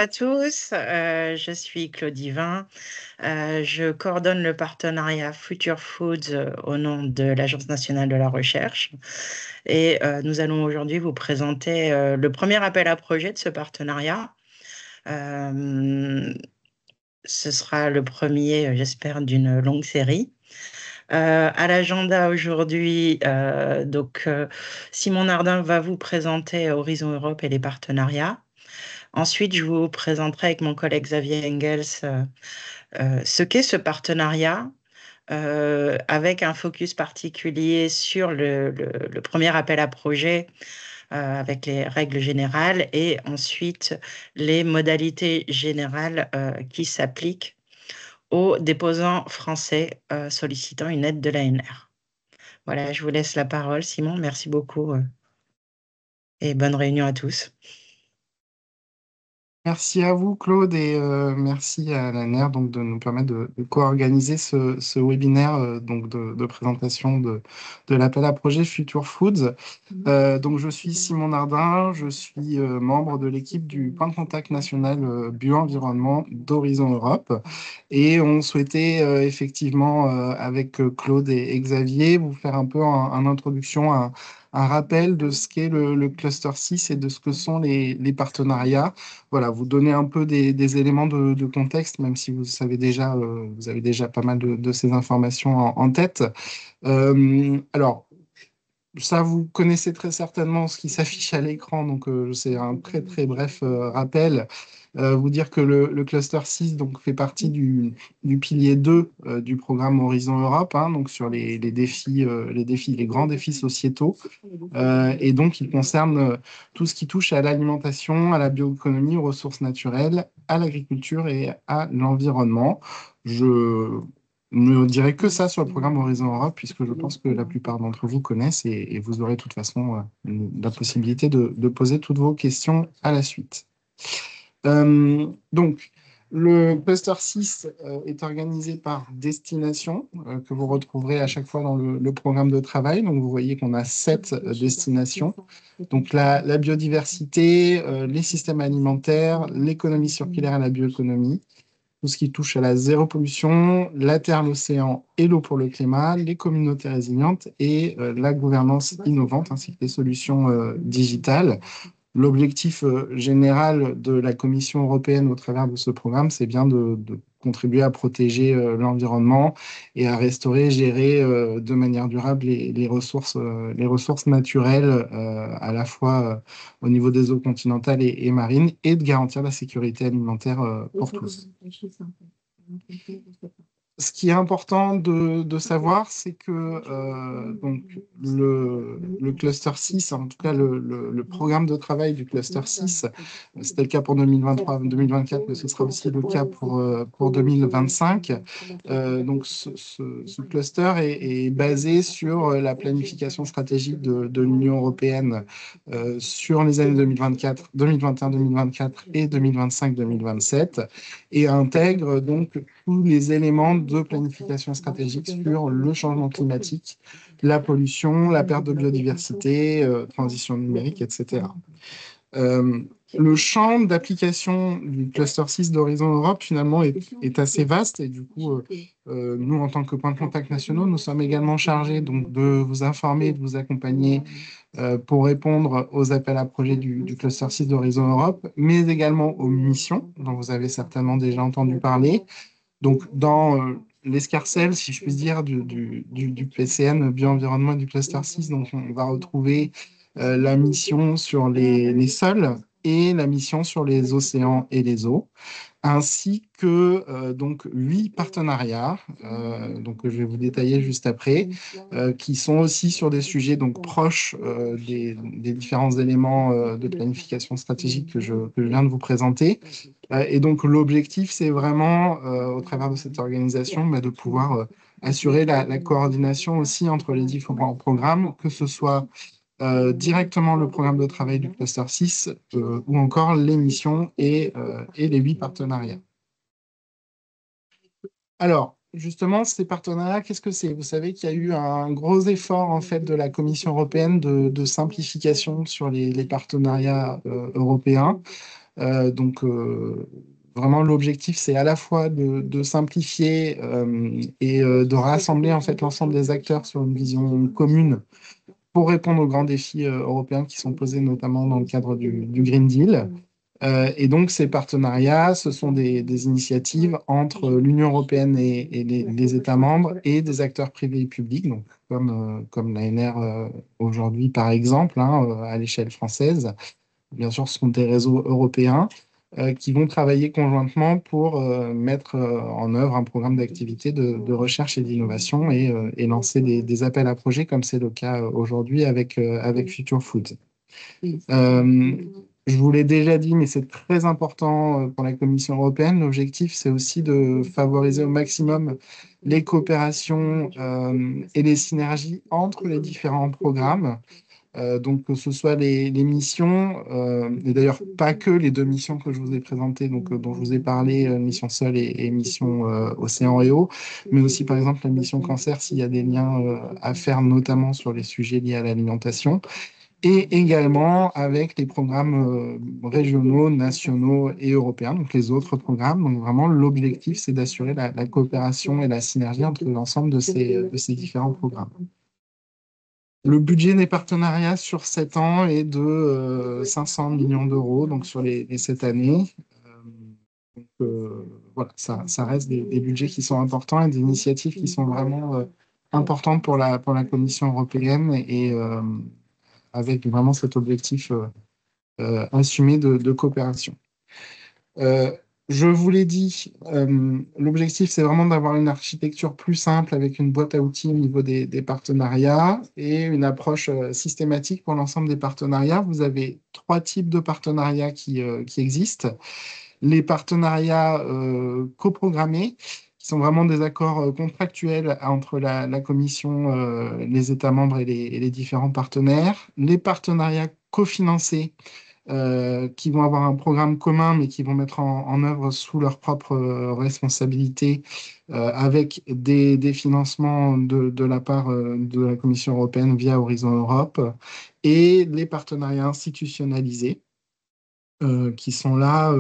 à tous, je suis Claude Divin. Je coordonne le partenariat Future Foods au nom de l'Agence nationale de la recherche. Et nous allons aujourd'hui vous présenter le premier appel à projet de ce partenariat. Euh, Ce sera le premier, j'espère, d'une longue série. À l'agenda aujourd'hui, Simon Nardin va vous présenter Horizon Europe et les partenariats. Ensuite, je vous présenterai avec mon collègue Xavier Engels ce qu'est ce partenariat, avec un focus particulier sur le premier appel à projet, avec les règles générales, et ensuite les modalités générales qui s'appliquent aux déposants français sollicitant une aide de l'ANR. Voilà, je vous laisse la parole, Simon. Merci beaucoup et bonne réunion à tous. Merci à vous, Claude, et merci à l'ANR donc, de nous permettre de co-organiser ce webinaire de présentation de l'appel à projet Future Foods. Donc, je suis Simon Nardin, je suis membre de l'équipe du point de contact national bio-environnement d'Horizon Europe. Et on souhaitait effectivement, avec Claude et Xavier, vous faire un peu en introduction, un rappel de ce qu'est le cluster 6 et de ce que sont les partenariats. Voilà, vous donner un peu des éléments de contexte, même si vous savez déjà, vous avez déjà pas mal de ces informations en tête. Alors, ça, vous connaissez très certainement ce qui s'affiche à l'écran, donc c'est un très très bref rappel. Vous dire que le cluster 6 donc, fait partie du pilier 2 du programme Horizon Europe, hein, donc sur les défis, les grands défis sociétaux. Et donc, il concerne tout ce qui touche à l'alimentation, à la bioéconomie, aux ressources naturelles, à l'agriculture et à l'environnement. Je ne dirai que ça sur le programme Horizon Europe, puisque je pense que la plupart d'entre vous connaissent et vous aurez de toute façon la possibilité de poser toutes vos questions à la suite. Donc, le cluster 6 est organisé par destination, que vous retrouverez à chaque fois dans le programme de travail. Donc, vous voyez qu'on a 7 destinations. Donc, la biodiversité, les systèmes alimentaires, l'économie circulaire et la bioéconomie, tout ce qui touche à la zéro pollution, la terre, l'océan et l'eau pour le climat, les communautés résilientes et la gouvernance innovante, ainsi que les solutions digitales. L'objectif général de la Commission européenne au travers de ce programme, c'est bien de contribuer à protéger l'environnement et à restaurer, gérer de manière durable les ressources naturelles, à la fois au niveau des eaux continentales et marines, et de garantir la sécurité alimentaire pour tous. Ce qui est important de savoir, c'est que donc le cluster 6, en tout cas le programme de travail du cluster 6, c'était le cas pour 2023-2024, mais ce sera aussi le cas pour 2025. Donc ce cluster est basé sur la planification stratégique de l'Union européenne sur les années 2024, 2021-2024 et 2025-2027, et intègre donc tous les éléments de planification stratégique sur le changement climatique, la pollution, la perte de biodiversité, transition numérique, etc. Le champ d'application du cluster 6 d'Horizon Europe, finalement, est assez vaste. Et du coup, nous, en tant que point de contact nationaux, nous sommes également chargés donc, de vous informer, de vous accompagner pour répondre aux appels à projets du cluster 6 d'Horizon Europe, mais également aux missions, dont vous avez certainement déjà entendu parler. Donc, dans l'escarcelle, si je puis dire, du PCN, Bio-environnement et du cluster 6, donc on va retrouver la mission sur les sols et la mission sur les océans et les eaux, ainsi que donc 8 partenariats, donc que je vais vous détailler juste après, qui sont aussi sur des sujets donc proches des différents éléments de planification stratégique que je viens de vous présenter. Et donc l'objectif, c'est vraiment, au travers de cette organisation, de pouvoir assurer la coordination aussi entre les différents programmes, que ce soit directement le programme de travail du cluster 6 ou encore les missions et les 8 partenariats. Alors, justement, ces partenariats, qu'est-ce que c'est? Vous savez qu'il y a eu un gros effort en fait de la Commission européenne de simplification sur les partenariats européens. Donc, vraiment, l'objectif, c'est à la fois de simplifier et de rassembler en fait l'ensemble des acteurs sur une vision commune pour répondre aux grands défis européens qui sont posés notamment dans le cadre du Green Deal. Et donc, ces partenariats, ce sont des initiatives entre l'Union européenne et les États membres et des acteurs privés et publics, donc comme l'ANR aujourd'hui, par exemple, hein, à l'échelle française. Bien sûr, ce sont des réseaux européens qui vont travailler conjointement pour mettre en œuvre un programme d'activité de recherche et d'innovation et lancer des appels à projets, comme c'est le cas aujourd'hui avec Future Food. Euh, je vous l'ai déjà dit, mais c'est très important pour la Commission européenne. L'objectif, c'est aussi de favoriser au maximum les coopérations et les synergies entre les différents programmes. Donc, que ce soit les missions, et d'ailleurs pas que les deux missions que je vous ai présentées, donc, dont je vous ai parlé, mission Sol et mission Océan et Eau, mais aussi par exemple la mission Cancer s'il y a des liens à faire, notamment sur les sujets liés à l'alimentation et également avec les programmes régionaux, nationaux et européens, donc les autres programmes. Donc vraiment, l'objectif, c'est d'assurer la coopération et la synergie entre l'ensemble de ces différents programmes. Le budget des partenariats sur 7 ans est de 500 millions d'euros, donc sur les 7 années. Voilà, ça reste des budgets qui sont importants et des initiatives qui sont vraiment importantes pour la Commission européenne et avec vraiment cet objectif assumé de coopération. Euh, je vous l'ai dit, l'objectif, c'est vraiment d'avoir une architecture plus simple avec une boîte à outils au niveau des partenariats et une approche systématique pour l'ensemble des partenariats. Vous avez 3 types de partenariats qui existent. Les partenariats coprogrammés, qui sont vraiment des accords contractuels entre la Commission, les États membres et les différents partenaires. Les partenariats cofinancés, qui vont avoir un programme commun, mais qui vont mettre en œuvre sous leur propre responsabilité, avec des financements de la part de la Commission européenne via Horizon Europe, et les partenariats institutionnalisés, qui sont là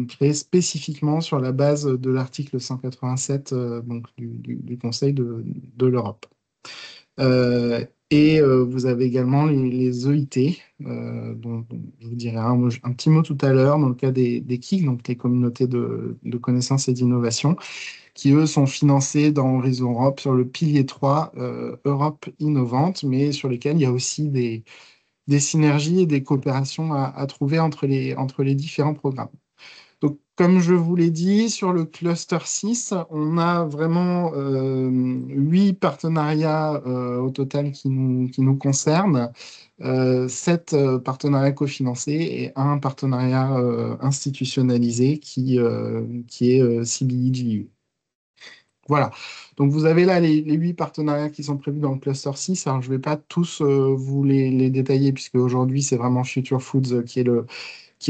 créés spécifiquement sur la base de l'article 187 donc du Conseil de l'Europe. Et vous avez également les EIT, dont je vous dirai un petit mot tout à l'heure, dans le cas des KIC, donc les communautés de connaissances et d'innovation, qui, eux, sont financés dans Horizon Europe sur le pilier 3, Europe innovante, mais sur lesquels il y a aussi des synergies et des coopérations à trouver entre les différents programmes. Donc, comme je vous l'ai dit, sur le cluster 6, on a vraiment 8 partenariats au total qui nous concernent, 7 partenariats cofinancés et un partenariat institutionnalisé qui est CBI-GU. Voilà. Donc, vous avez là les 8 partenariats qui sont prévus dans le cluster 6. Alors, je ne vais pas tous vous les détailler, puisque aujourd'hui, c'est vraiment Future Foods qui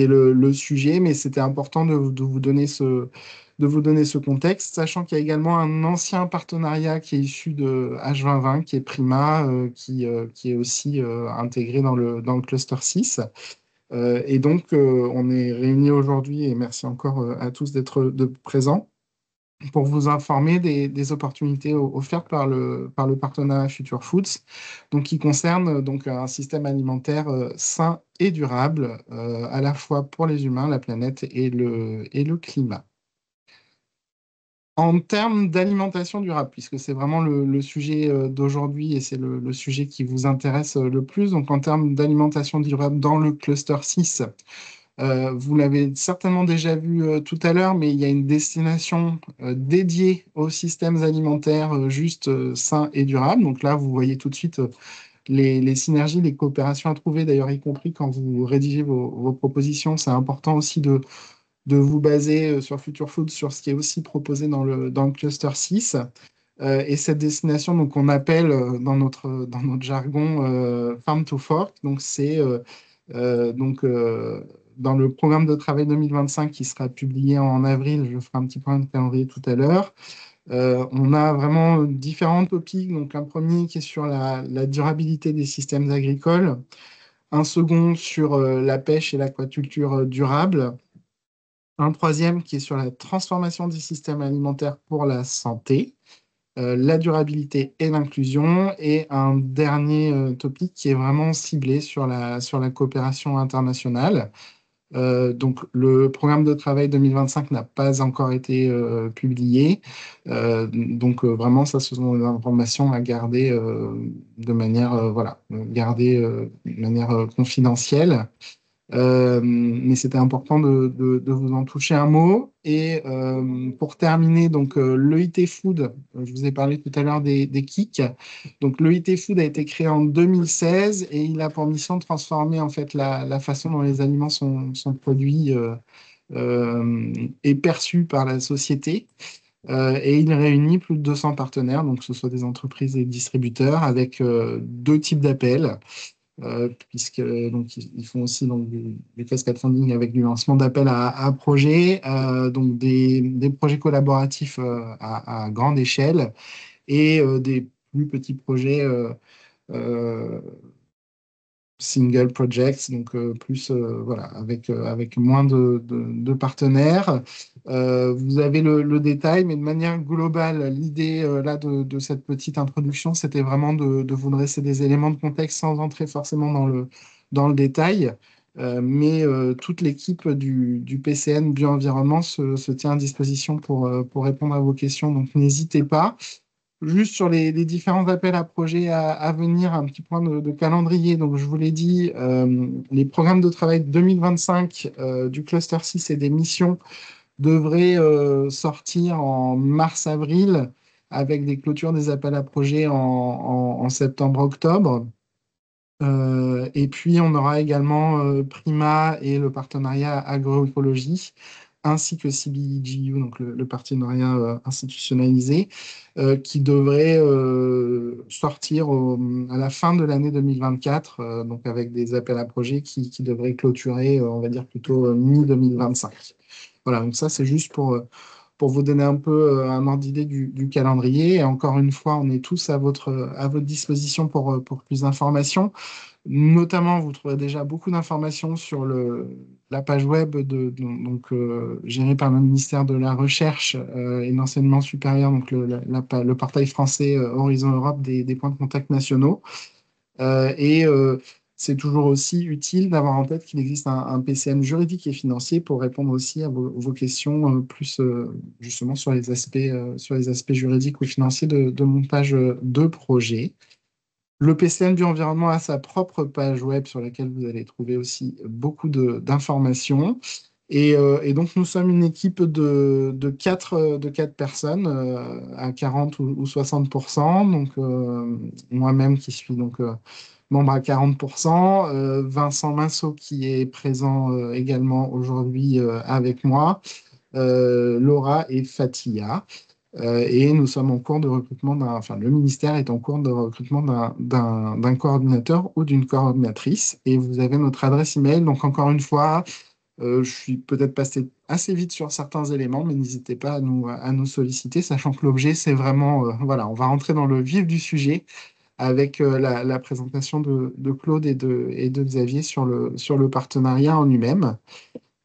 est le sujet, mais c'était important de vous donner ce contexte, sachant qu'il y a également un ancien partenariat qui est issu de H2020, qui est Prima, qui est aussi intégré dans le cluster 6. Et donc, on est réunis aujourd'hui, et merci encore à tous d'être présents, pour vous informer des opportunités offertes par le partenariat Future Foods, donc qui concerne donc un système alimentaire sain et durable, à la fois pour les humains, la planète et le climat. En termes d'alimentation durable, puisque c'est vraiment le sujet d'aujourd'hui et c'est le sujet qui vous intéresse le plus, donc en termes d'alimentation durable dans le cluster 6, vous l'avez certainement déjà vu tout à l'heure, mais il y a une destination dédiée aux systèmes alimentaires juste sains et durables. Donc là, vous voyez tout de suite les synergies, les coopérations à trouver, d'ailleurs, y compris quand vous rédigez vos propositions. C'est important aussi de vous baser sur Future Food, sur ce qui est aussi proposé dans le cluster 6. Et cette destination, donc, on appelle dans notre jargon Farm to Fork. Donc, c'est donc dans le programme de travail 2025 qui sera publié en avril. Je ferai un petit point de calendrier tout à l'heure. On a vraiment différents topics. Donc, un premier qui est sur la durabilité des systèmes agricoles. un second sur la pêche et l'aquaculture durable, un troisième qui est sur la transformation du système alimentaire pour la santé, la durabilité et l'inclusion, et un dernier topic qui est vraiment ciblé sur la coopération internationale. Donc, le programme de travail 2025 n'a pas encore été publié. Donc, vraiment, ça, ce sont des informations à garder de manière, voilà, garder de manière confidentielle. Mais c'était important de vous en toucher un mot. Et pour terminer, donc l'EIT Food, je vous ai parlé tout à l'heure des KIC. Donc l'EIT Food a été créé en 2016 et il a pour mission de transformer en fait la façon dont les aliments sont produits et perçus par la société. Et il réunit plus de 200 partenaires, donc que ce soit des entreprises et des distributeurs, avec deux types d'appels puisque donc ils font aussi donc des cascade funding avec du lancement d'appels à projets, donc des projets collaboratifs à grande échelle et des plus petits projets euh, single projects, donc plus voilà, avec moins de partenaires. Vous avez le détail, mais de manière globale, l'idée là de cette petite introduction, c'était vraiment de vous dresser des éléments de contexte sans entrer forcément dans le détail. Mais toute l'équipe du PCN Bio-Environnement se tient à disposition pour répondre à vos questions, donc n'hésitez pas. Juste sur les différents appels à projets à venir, un petit point de calendrier. Donc, je vous l'ai dit, les programmes de travail 2025 du cluster 6 et des missions devraient sortir en mars-avril avec des clôtures des appels à projets en septembre-octobre. Et puis, on aura également Prima et le partenariat agroécologie, ainsi que CBGU, donc le partenariat institutionnalisé, qui devrait sortir à la fin de l'année 2024, donc avec des appels à projets qui devraient clôturer, on va dire plutôt mi-2025. Voilà, donc ça, c'est juste pour vous donner un peu un ordre d'idée du calendrier. Et encore une fois, on est tous à votre disposition pour plus d'informations. Notamment, vous trouverez déjà beaucoup d'informations sur la page web gérée par le ministère de la Recherche et de l'Enseignement supérieur, donc le portail français Horizon Europe des points de contact nationaux. Et c'est toujours aussi utile d'avoir en tête qu'il existe un PCN juridique et financier pour répondre aussi à vos questions plus justement sur les aspects juridiques ou financiers de montage de projet. Le PCN du environnement a sa propre page web sur laquelle vous allez trouver aussi beaucoup d'informations. Et donc, nous sommes une équipe de quatre personnes à 40 ou 60%. Donc, moi-même qui suis donc membre à 40%, Vincent Minceau qui est présent également aujourd'hui avec moi, Laura et Fatia. Et nous sommes en cours de recrutement enfin, le ministère est en cours de recrutement d'un coordinateur ou d'une coordinatrice. Et vous avez notre adresse email. Donc, encore une fois, je suis peut-être passé assez vite sur certains éléments, mais n'hésitez pas à nous solliciter, sachant que l'objet, c'est vraiment, voilà, on va rentrer dans le vif du sujet avec la présentation de Claude et de Xavier sur le partenariat en lui-même.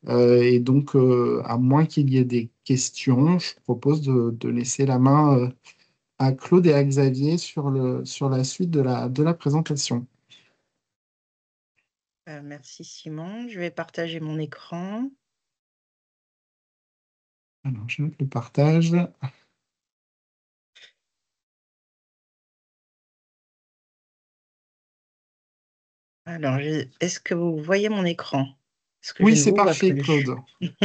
Et donc, à moins qu'il y ait des questions, je propose de laisser la main à Claude et à Xavier sur la suite de la présentation. Merci Simon. Je vais partager mon écran. Alors, je note le partage. Alors, est-ce que vous voyez mon écran? Parce que je Oui, ne c'est vous vois parfait, plus. Claude.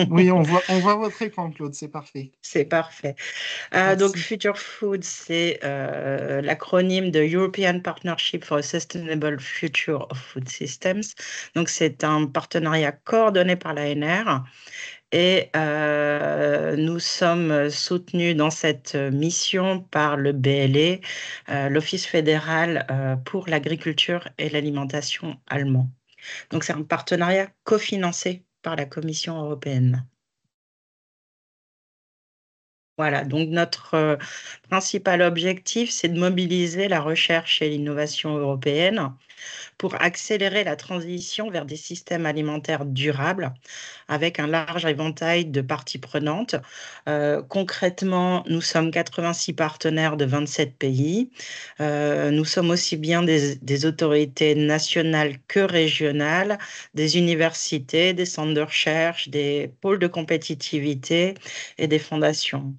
Oui, on voit votre écran, Claude, c'est parfait. C'est parfait. Donc, Merci. Future Food, c'est l'acronyme de European Partnership for a Sustainable Future of Food Systems. Donc, c'est un partenariat coordonné par l'ANR et nous sommes soutenus dans cette mission par le BLE, l'Office fédéral pour l'agriculture et l'alimentation allemand. Donc, c'est un partenariat cofinancé par la Commission européenne. Voilà, donc notre principal objectif, c'est de mobiliser la recherche et l'innovation européenne pour accélérer la transition vers des systèmes alimentaires durables avec un large éventail de parties prenantes. Concrètement, nous sommes 86 partenaires de 27 pays. Nous sommes aussi bien des autorités nationales que régionales, des universités, des centres de recherche, des pôles de compétitivité et des fondations.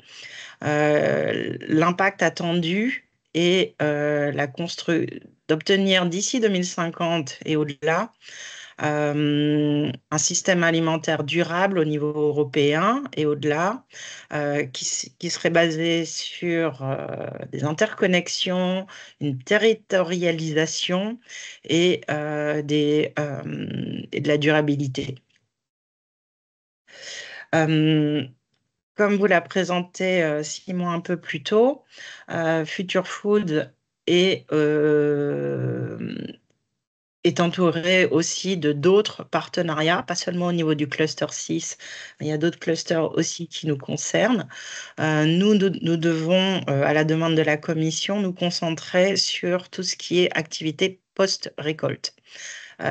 L'impact attendu est d'obtenir d'ici 2050 et au-delà un système alimentaire durable au niveau européen et au-delà, qui serait basé sur des interconnexions, une territorialisation et de la durabilité. Euh, Comme vous l'a présenté Simon un peu plus tôt, Future Food est, est entouré aussi de d'autres partenariats, pas seulement au niveau du cluster 6, mais il y a d'autres clusters aussi qui nous concernent. Nous devons, à la demande de la Commission, nous concentrer sur tout ce qui est activité post-récolte.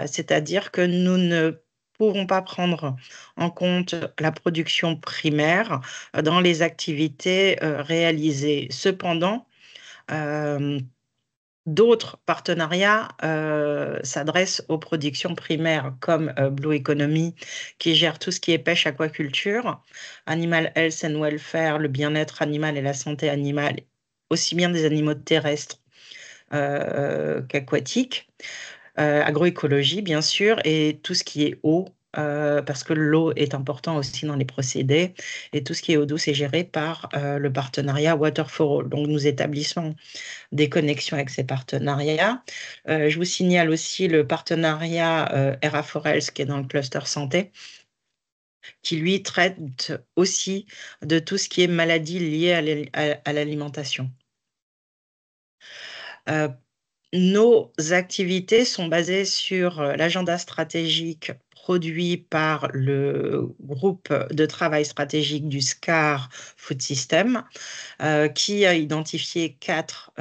C'est-à-dire que nous ne pourrons pas prendre en compte la production primaire dans les activités réalisées. Cependant, euh, d'autres partenariats s'adressent aux productions primaires comme Blue Economy qui gère tout ce qui est pêche, aquaculture, Animal Health and Welfare, le bien-être animal et la santé animale, aussi bien des animaux terrestres qu'aquatiques, agroécologie bien sûr, et tout ce qui est eau. Parce que l'eau est important aussi dans les procédés et tout ce qui est eau douce est géré par le partenariat Water for All. Donc nous établissons des connexions avec ces partenariats. Je vous signale aussi le partenariat ERA4Health qui est dans le cluster santé, qui lui traite aussi de tout ce qui est maladies liées à l'alimentation. Nos activités sont basées sur l'agenda stratégique produit par le groupe de travail stratégique du SCAR Food System, qui a identifié 4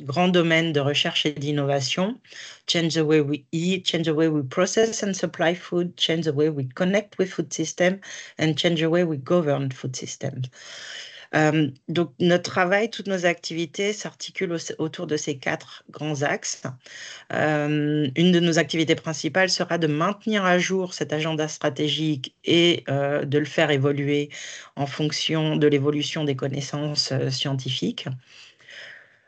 grands domaines de recherche et d'innovation. Change the way we eat, change the way we process and supply food, change the way we connect with food systems, and change the way we govern food systems. Donc, notre travail, toutes nos activités s'articulent autour de ces 4 grands axes. Une de nos activités principales sera de maintenir à jour cet agenda stratégique et de le faire évoluer en fonction de l'évolution des connaissances scientifiques.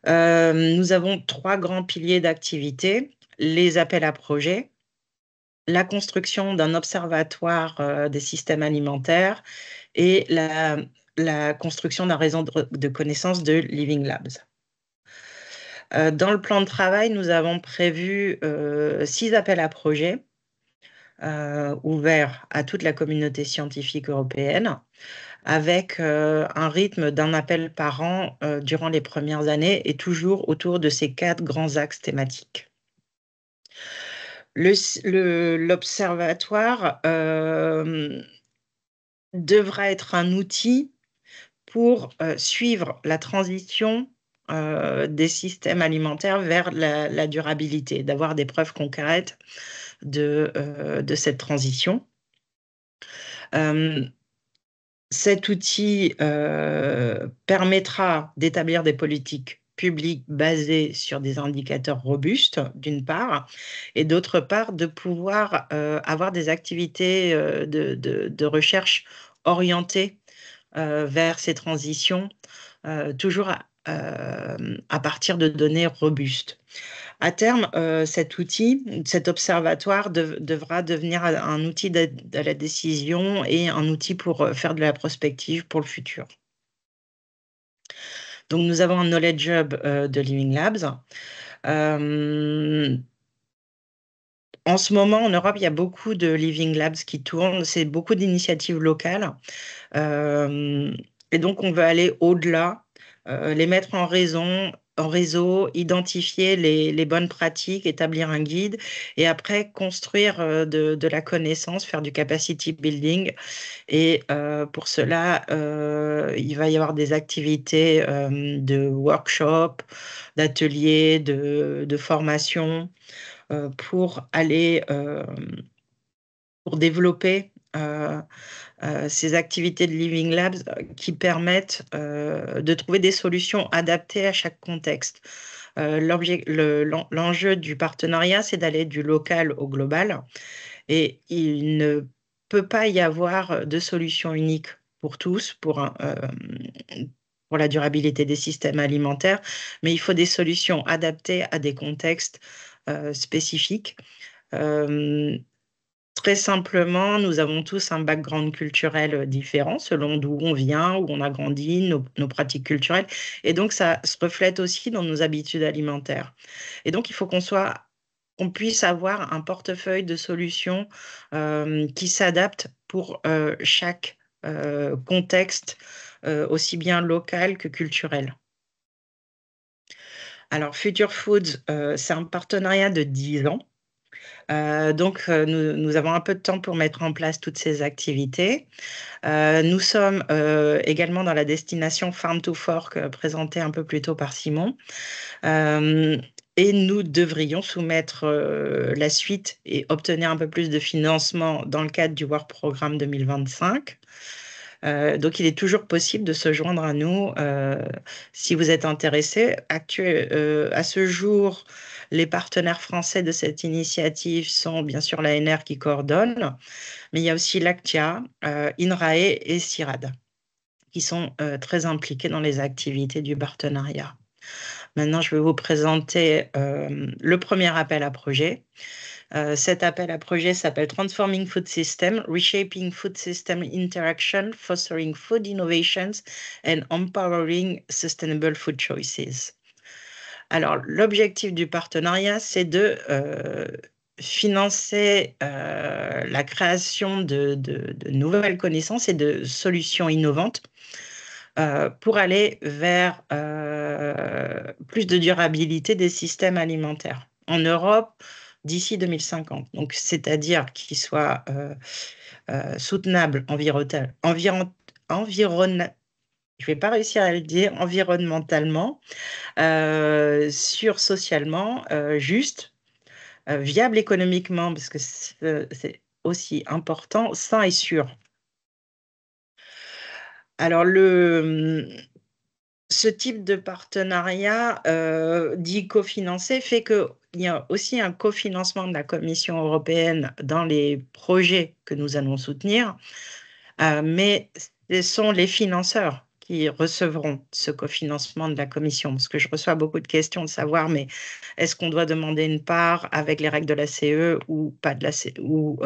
Nous avons 3 grands piliers d'activité, les appels à projets, la construction d'un observatoire des systèmes alimentaires et la construction d'un réseau de connaissances de Living Labs. Dans le plan de travail, nous avons prévu 6 appels à projets ouverts à toute la communauté scientifique européenne, avec un rythme d'un appel par an durant les premières années et toujours autour de ces 4 grands axes thématiques. L'observatoire devra être un outil pour suivre la transition des systèmes alimentaires vers la durabilité, d'avoir des preuves concrètes de cette transition. Cet outil permettra d'établir des politiques publiques basées sur des indicateurs robustes, d'une part, et d'autre part, de pouvoir avoir des activités de recherche orientées vers ces transitions, toujours à partir de données robustes. À terme, cet outil, cet observatoire devra devenir un outil de la décision et un outil pour faire de la prospective pour le futur. Donc, nous avons un Knowledge Hub de Living Labs. En ce moment, en Europe, il y a beaucoup de Living Labs qui tournent. C'est beaucoup d'initiatives locales. Et donc, on veut aller au-delà, les mettre en raison en réseau, identifier les bonnes pratiques, établir un guide et après construire de la connaissance, faire du capacity building. Et pour cela, il va y avoir des activités de workshop, d'ateliers, de formation pour aller, pour développer ces activités de Living Labs qui permettent de trouver des solutions adaptées à chaque contexte. L'enjeu du partenariat, c'est d'aller du local au global et il ne peut pas y avoir de solution unique pour tous, pour la durabilité des systèmes alimentaires, mais il faut des solutions adaptées à des contextes spécifiques. Euh, Très simplement, nous avons tous un background culturel différent selon d'où on vient, où on a grandi, nos pratiques culturelles. Et donc, ça se reflète aussi dans nos habitudes alimentaires. Et donc, il faut qu'on puisse avoir un portefeuille de solutions qui s'adaptent pour chaque contexte, aussi bien local que culturel. Alors, Future Foods, c'est un partenariat de 10 ans. Donc, nous avons un peu de temps pour mettre en place toutes ces activités. Nous sommes également dans la destination Farm to Fork présentée un peu plus tôt par Simon. Euh, et nous devrions soumettre la suite et obtenir un peu plus de financement dans le cadre du Work Programme 2025. Donc, il est toujours possible de se joindre à nous si vous êtes intéressé. À ce jour, les partenaires français de cette initiative sont bien sûr l'ANR qui coordonne, mais il y a aussi l'ACTIA, INRAE et CIRAD qui sont très impliqués dans les activités du partenariat. Maintenant, je vais vous présenter le premier appel à projet. Cet appel à projet s'appelle Transforming Food System, Reshaping Food System Interaction, Fostering Food Innovations and Empowering Sustainable Food Choices. Alors, l'objectif du partenariat, c'est de financer la création de nouvelles connaissances et de solutions innovantes pour aller vers plus de durabilité des systèmes alimentaires en Europe d'ici 2050. Donc, c'est-à-dire qu'ils soient soutenables je vais pas réussir à le dire, environnementalement, socialement, juste, viable économiquement, parce que c'est aussi important, sain et sûr. Alors, ce type de partenariat dit cofinancé fait qu'il y a aussi un cofinancement de la Commission européenne dans les projets que nous allons soutenir, mais ce sont les financeurs qui recevront ce cofinancement de la Commission, parce que je reçois beaucoup de questions de savoir, mais est-ce qu'on doit demander une part avec les règles de la CE ou pas de la CE, ou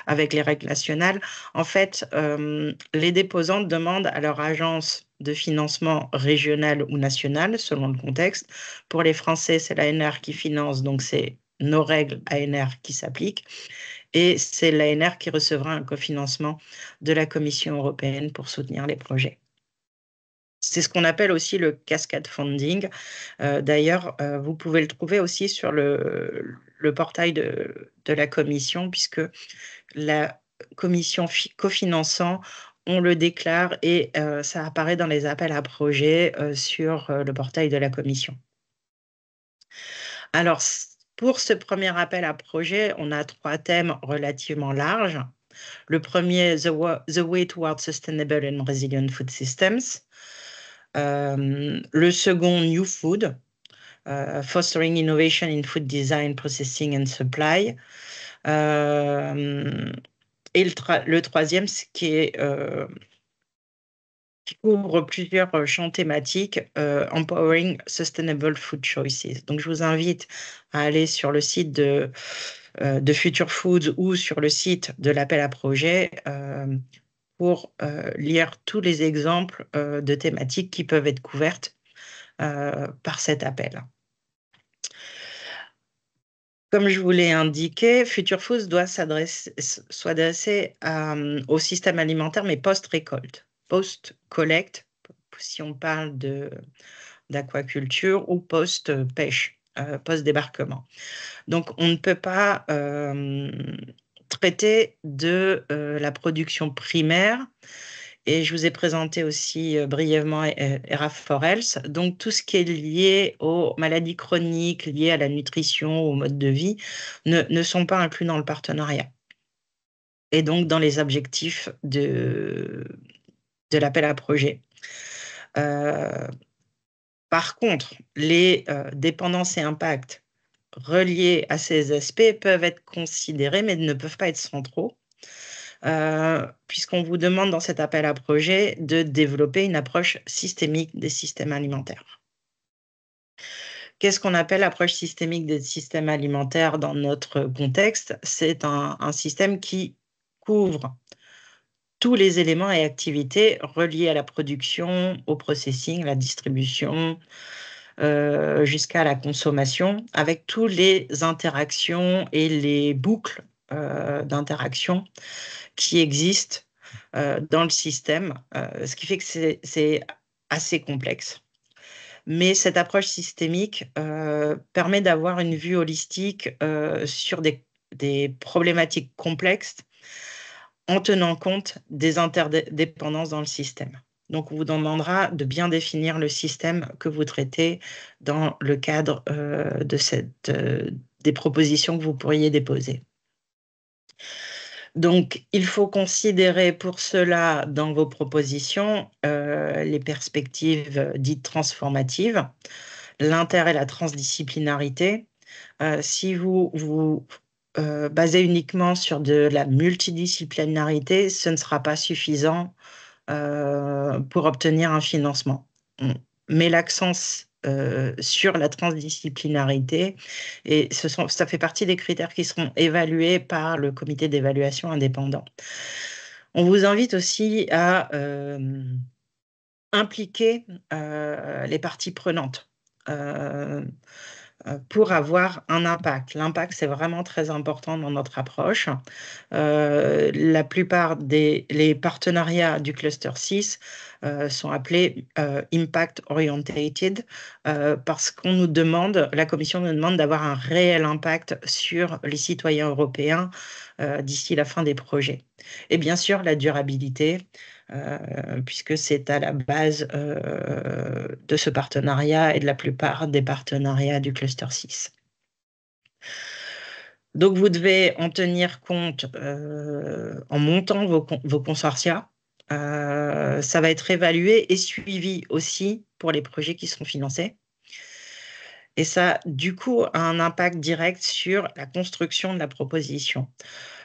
avec les règles nationales? En fait, les déposantes demandent à leur agence de financement régional ou national, selon le contexte. Pour les Français, c'est l'ANR qui finance, donc c'est nos règles ANR qui s'appliquent. Et c'est l'ANR qui recevra un cofinancement de la Commission européenne pour soutenir les projets. C'est ce qu'on appelle aussi le cascade funding. D'ailleurs, vous pouvez le trouver aussi sur le portail de la Commission, puisque la Commission cofinançant, on le déclare et ça apparaît dans les appels à projets sur le portail de la Commission. Alors, pour ce premier appel à projet, on a 3 thèmes relativement larges. Le premier, The Way Towards Sustainable and Resilient Food Systems. Le second, New Food, Fostering Innovation in Food Design, Processing and Supply. Et le troisième, qui couvre plusieurs champs thématiques, Empowering Sustainable Food Choices. Donc, je vous invite à aller sur le site de Future Foods ou sur le site de l'appel à projet pour lire tous les exemples de thématiques qui peuvent être couvertes par cet appel. Comme je vous l'ai indiqué, Future Foods doit s'adresser au système alimentaire, mais post-récolte, post-collecte, si on parle d'aquaculture ou post-pêche, post-débarquement. Donc, on ne peut pas traiter de la production primaire. Et je vous ai présenté aussi brièvement ERA4Health. Donc, tout ce qui est lié aux maladies chroniques, liées à la nutrition, au mode de vie, ne sont pas inclus dans le partenariat. Et donc, dans les objectifs de l'appel à projet. Par contre, les dépendances et impacts reliés à ces aspects peuvent être considérés, mais ne peuvent pas être centraux, puisqu'on vous demande dans cet appel à projet de développer une approche systémique des systèmes alimentaires. Qu'est-ce qu'on appelle approche systémique des systèmes alimentaires dans notre contexte? C'est un système qui couvre tous les éléments et activités reliés à la production, au processing, la distribution, jusqu'à la consommation, avec toutes les interactions et les boucles d'interaction qui existent dans le système, ce qui fait que c'est assez complexe. Mais cette approche systémique permet d'avoir une vue holistique sur des problématiques complexes en tenant compte des interdépendances dans le système. Donc, on vous demandera de bien définir le système que vous traitez dans le cadre des propositions que vous pourriez déposer. Donc, il faut considérer pour cela, dans vos propositions, les perspectives dites transformatives, l'inter et la transdisciplinarité. Si vous basez uniquement sur de la multidisciplinarité, ce ne sera pas suffisant pour obtenir un financement. On met l'accent sur la transdisciplinarité et ça fait partie des critères qui seront évalués par le comité d'évaluation indépendant. On vous invite aussi à impliquer les parties prenantes pour avoir un impact. L'impact, c'est vraiment très important dans notre approche. La plupart les partenariats du cluster 6 sont appelés impact orientated parce qu'on nous demande, la Commission nous demande d'avoir un réel impact sur les citoyens européens d'ici la fin des projets. Et bien sûr, la durabilité, puisque c'est à la base de ce partenariat et de la plupart des partenariats du cluster 6. Donc, vous devez en tenir compte en montant vos consortia. Ça va être évalué et suivi aussi pour les projets qui seront financés. Et ça, du coup, a un impact direct sur la construction de la proposition.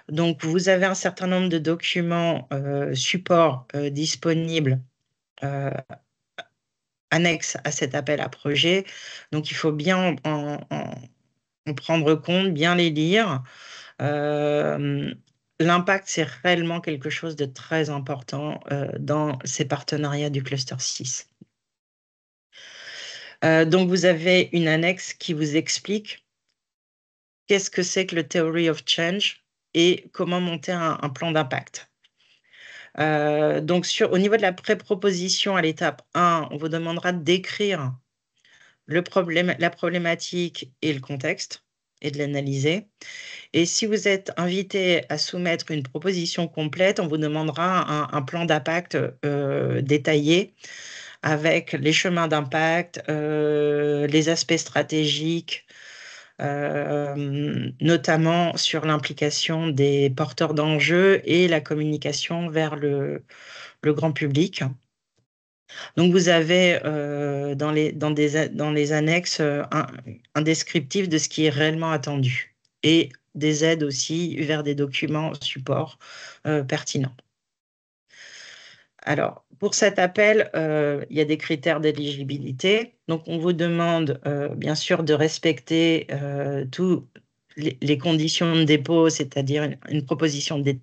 Donc, vous avez un certain nombre de documents supports disponibles annexes à cet appel à projet. Donc, il faut bien en prendre compte, bien les lire. L'impact, c'est réellement quelque chose de très important dans ces partenariats du cluster 6. Donc, vous avez une annexe qui vous explique qu'est-ce que c'est que le Theory of Change et comment monter un plan d'impact. Donc, au niveau de la pré-proposition à l'étape 1, on vous demandera de décrire la problématique et le contexte et de l'analyser. Et si vous êtes invité à soumettre une proposition complète, on vous demandera un plan d'impact détaillé avec les chemins d'impact, les aspects stratégiques, notamment sur l'implication des porteurs d'enjeux et la communication vers le grand public. Donc, vous avez dans les annexes un descriptif de ce qui est réellement attendu et des aides aussi vers des documents support pertinents. Alors, pour cet appel, il y a des critères d'éligibilité. Donc, on vous demande bien sûr de respecter tous les conditions de dépôt, c'est-à-dire une proposition des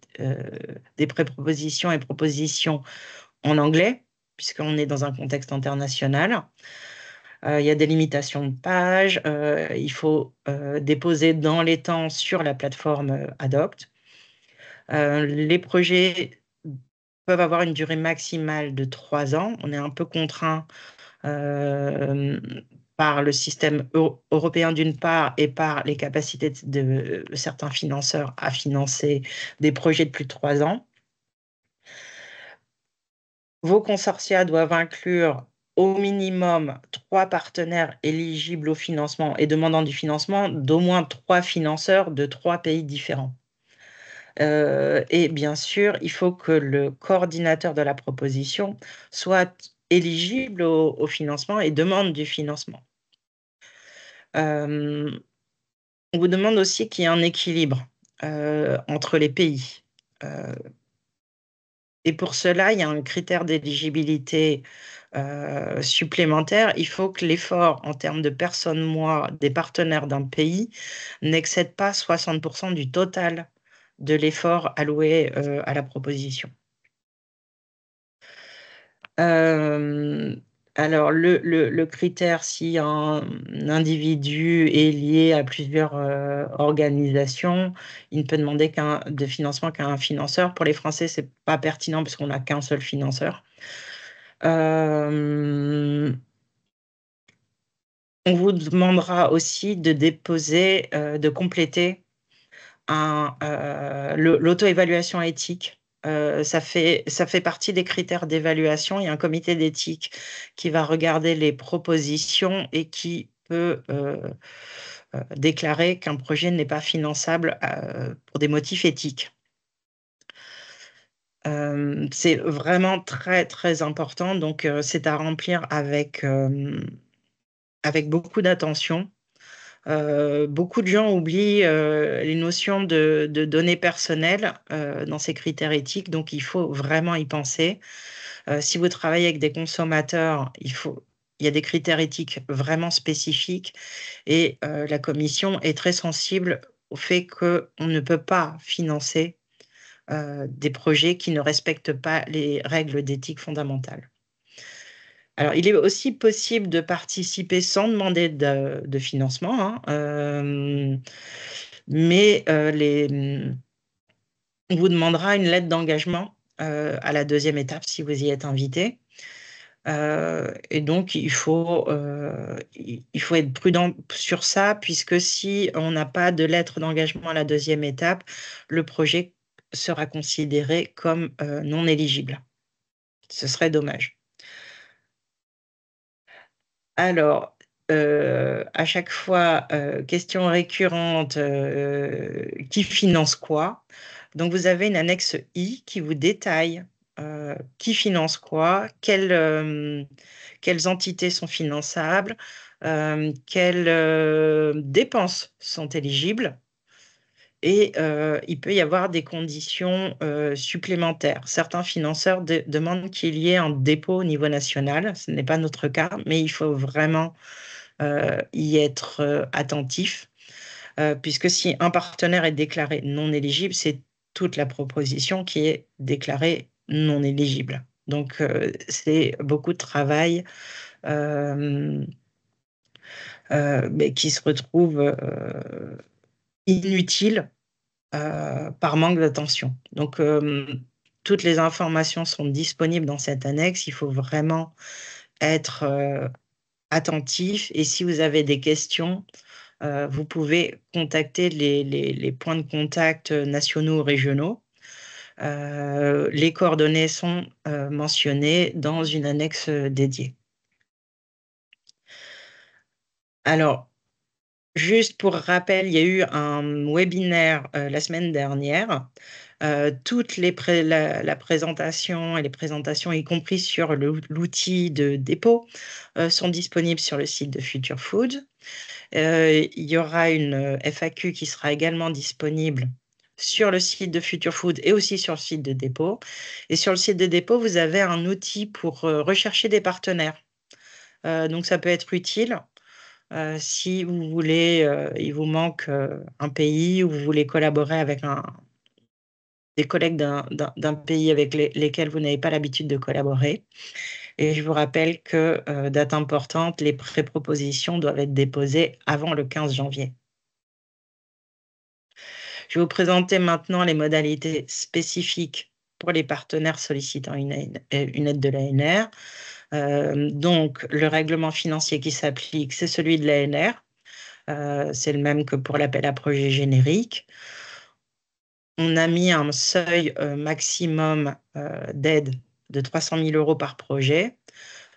pré-propositions et propositions en anglais, puisqu'on est dans un contexte international. Il y a des limitations de pages. Il faut déposer dans les temps sur la plateforme Adopt. Les projets peuvent avoir une durée maximale de 3 ans. On est un peu contraint euh, par le système européen d'une part et par les capacités de certains financeurs à financer des projets de plus de 3 ans. Vos consortia doivent inclure au minimum 3 partenaires éligibles au financement et demandant du financement d'au moins 3 financeurs de 3 pays différents. Et bien sûr, il faut que le coordinateur de la proposition soit éligible au financement et demande du financement. On vous demande aussi qu'il y ait un équilibre entre les pays. Et pour cela, il y a un critère d'éligibilité supplémentaire. Il faut que l'effort en termes de personnes mois des partenaires d'un pays n'excède pas 60% du total de l'effort alloué à la proposition. Euh, alors, le critère, si un individu est lié à plusieurs organisations, il ne peut demander de financement qu'à un financeur. Pour les Français, ce n'est pas pertinent parce qu'on n'a qu'un seul financeur. On vous demandera aussi de déposer, de compléter l'auto-évaluation éthique. Ça fait partie des critères d'évaluation. Il y a un comité d'éthique qui va regarder les propositions et qui peut déclarer qu'un projet n'est pas finançable pour des motifs éthiques. C'est vraiment très, très important. Donc, c'est à remplir avec beaucoup d'attention. Beaucoup de gens oublient les notions de données personnelles dans ces critères éthiques, donc il faut vraiment y penser. Si vous travaillez avec des consommateurs, il y a des critères éthiques vraiment spécifiques et la Commission est très sensible au fait qu'on ne peut pas financer des projets qui ne respectent pas les règles d'éthique fondamentales. Alors, il est aussi possible de participer sans demander de financement, hein, mais on vous demandera une lettre d'engagement à la deuxième étape si vous y êtes invité. Et donc, il faut être prudent sur ça, puisque si on n'a pas de lettre d'engagement à la deuxième étape, le projet sera considéré comme non éligible. Ce serait dommage. Alors, à chaque fois, question récurrente, qui finance quoi? Donc, vous avez une annexe I qui vous détaille qui finance quoi, quelles entités sont finançables, quelles dépenses sont éligibles. Et il peut y avoir des conditions supplémentaires. Certains financeurs demandent qu'il y ait un dépôt au niveau national. Ce n'est pas notre cas, mais il faut vraiment y être attentif, puisque si un partenaire est déclaré non éligible, c'est toute la proposition qui est déclarée non éligible. Donc, c'est beaucoup de travail mais qui se retrouve inutile par manque d'attention. Donc, toutes les informations sont disponibles dans cette annexe. Il faut vraiment être attentif. Et si vous avez des questions, vous pouvez contacter les points de contact nationaux ou régionaux. Les coordonnées sont mentionnées dans une annexe dédiée. Alors, juste pour rappel, il y a eu un webinaire la semaine dernière. Toutes la présentation et les présentations, y compris sur l'outil de dépôt, sont disponibles sur le site de Future Food. Il y aura une FAQ qui sera également disponible sur le site de Future Food et aussi sur le site de dépôt. Et sur le site de dépôt, vous avez un outil pour rechercher des partenaires. Donc, ça peut être utile. Si vous voulez, il vous manque un pays ou vous voulez collaborer avec des collègues d'un pays avec lesquels vous n'avez pas l'habitude de collaborer. Et je vous rappelle que, date importante, les pré-propositions doivent être déposées avant le 15 janvier. Je vais vous présenter maintenant les modalités spécifiques pour les partenaires sollicitant une aide de l'ANR. Donc, le règlement financier qui s'applique, c'est celui de l'ANR. C'est le même que pour l'appel à projet générique. On a mis un seuil maximum d'aide de 300 000 euros par projet,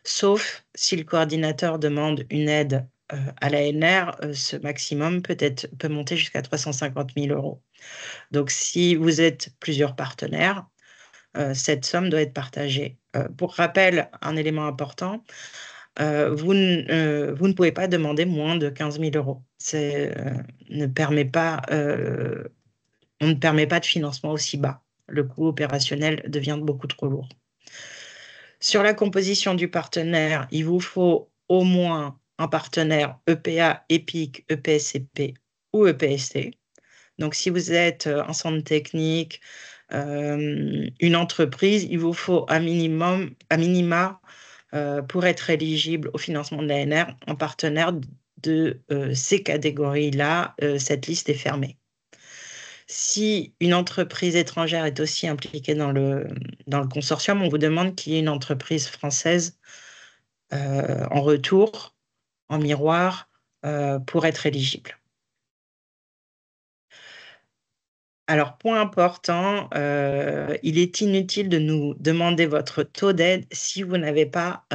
sauf si le coordinateur demande une aide à l'ANR, ce maximum peut monter jusqu'à 350 000 euros. Donc, si vous êtes plusieurs partenaires, cette somme doit être partagée. Pour rappel, un élément important, vous ne pouvez pas demander moins de 15 000 euros. Ne permet pas, on ne permet pas de financement aussi bas. Le coût opérationnel devient beaucoup trop lourd. Sur la composition du partenaire, il vous faut au moins un partenaire EPA, EPIC, EPSCP ou EPST. Donc, si vous êtes un centre technique, une entreprise, il vous faut à minima, pour être éligible au financement de l'ANR, un partenaire de ces catégories-là. Cette liste est fermée. Si une entreprise étrangère est aussi impliquée dans le consortium, on vous demande qu'il y ait une entreprise française en retour, en miroir, pour être éligible. Alors, point important, il est inutile de nous demander votre taux d'aide si vous n'avez pas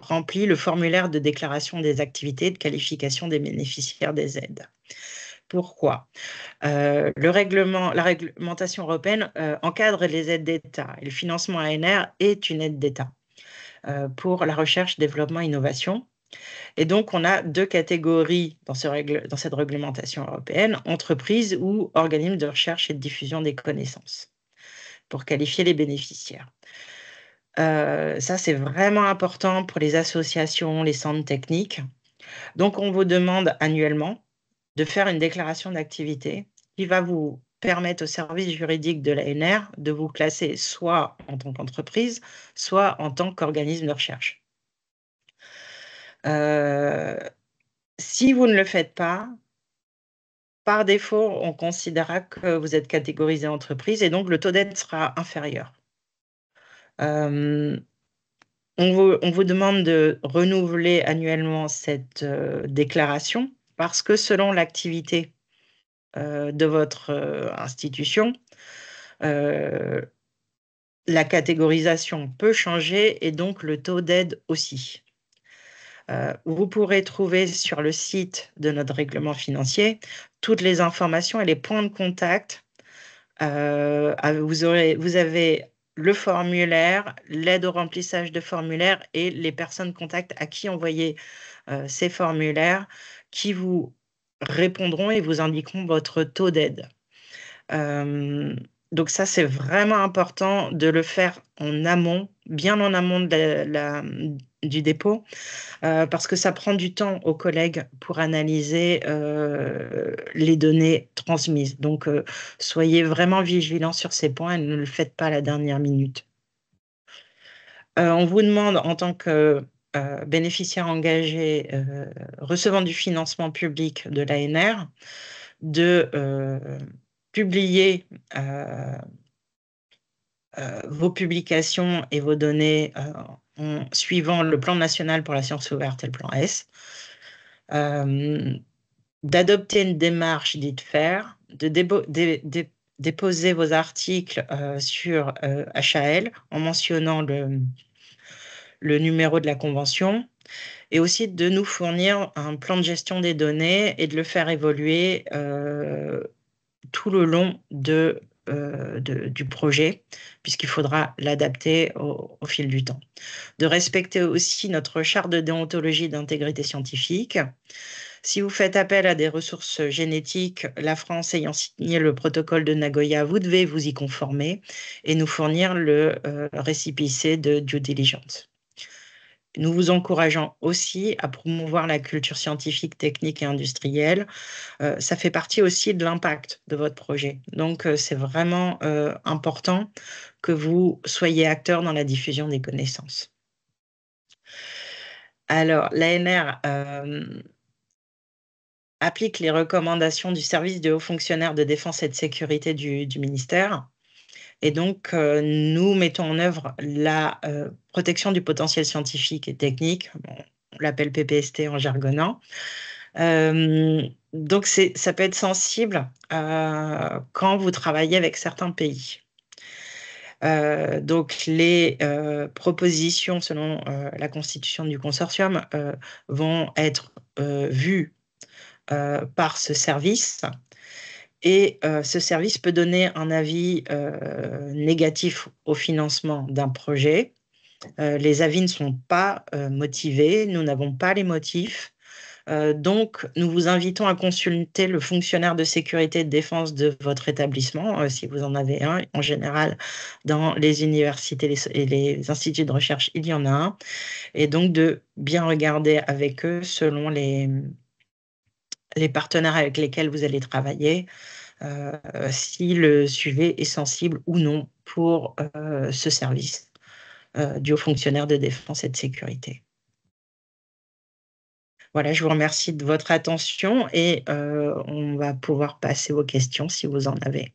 rempli le formulaire de déclaration des activités et de qualification des bénéficiaires des aides. Pourquoi? La réglementation européenne encadre les aides d'État et le financement ANR est une aide d'État pour la recherche, développement, innovation. Et donc, on a deux catégories dans cette réglementation européenne, entreprises ou organismes de recherche et de diffusion des connaissances, pour qualifier les bénéficiaires. Ça, c'est vraiment important pour les associations, les centres techniques. Donc, on vous demande annuellement de faire une déclaration d'activité qui va vous permettre au service juridique de l'ANR de vous classer soit en tant qu'entreprise, soit en tant qu'organisme de recherche. Si vous ne le faites pas, par défaut, on considérera que vous êtes catégorisé entreprise et donc le taux d'aide sera inférieur. On vous demande de renouveler annuellement cette déclaration parce que selon l'activité de votre institution, la catégorisation peut changer et donc le taux d'aide aussi. Vous pourrez trouver sur le site de notre règlement financier toutes les informations et les points de contact. Vous avez le formulaire, l'aide au remplissage de formulaire et les personnes contact à qui envoyer ces formulaires qui vous répondront et vous indiqueront votre taux d'aide. Donc ça, c'est vraiment important de le faire en amont, bien en amont du dépôt, parce que ça prend du temps aux collègues pour analyser les données transmises. Donc, soyez vraiment vigilants sur ces points et ne le faites pas à la dernière minute. On vous demande, en tant que bénéficiaire engagé recevant du financement public de l'ANR, de publier vos publications et vos données en suivant le plan national pour la science ouverte et le plan S, d'adopter une démarche dite FAIR, de déposer vos articles sur HAL en mentionnant le numéro de la convention, et aussi de nous fournir un plan de gestion des données et de le faire évoluer tout le long du projet, puisqu'il faudra l'adapter au fil du temps. De respecter aussi notre charte de déontologie et d'intégrité scientifique. Si vous faites appel à des ressources génétiques, la France ayant signé le protocole de Nagoya, vous devez vous y conformer et nous fournir le récépissé de due diligence. Nous vous encourageons aussi à promouvoir la culture scientifique, technique et industrielle. Ça fait partie aussi de l'impact de votre projet. Donc, c'est vraiment important que vous soyez acteur dans la diffusion des connaissances. Alors, l'ANR applique les recommandations du service de hauts fonctionnaires de défense et de sécurité du ministère. Et donc, nous mettons en œuvre la protection du potentiel scientifique et technique. Bon, on l'appelle PPST en jargonnant. Donc, ça peut être sensible quand vous travaillez avec certains pays. Donc, les propositions selon la constitution du consortium vont être vues par ce service. Et ce service peut donner un avis négatif au financement d'un projet. Les avis ne sont pas motivés, nous n'avons pas les motifs. Donc, nous vous invitons à consulter le fonctionnaire de sécurité et de défense de votre établissement, si vous en avez un. En général, dans les universités et les instituts de recherche, il y en a un. Et donc, de bien regarder avec eux, selon les partenaires avec lesquels vous allez travailler, si le sujet est sensible ou non pour ce service du haut fonctionnaire de défense et de sécurité. Voilà, je vous remercie de votre attention et on va pouvoir passer aux questions si vous en avez.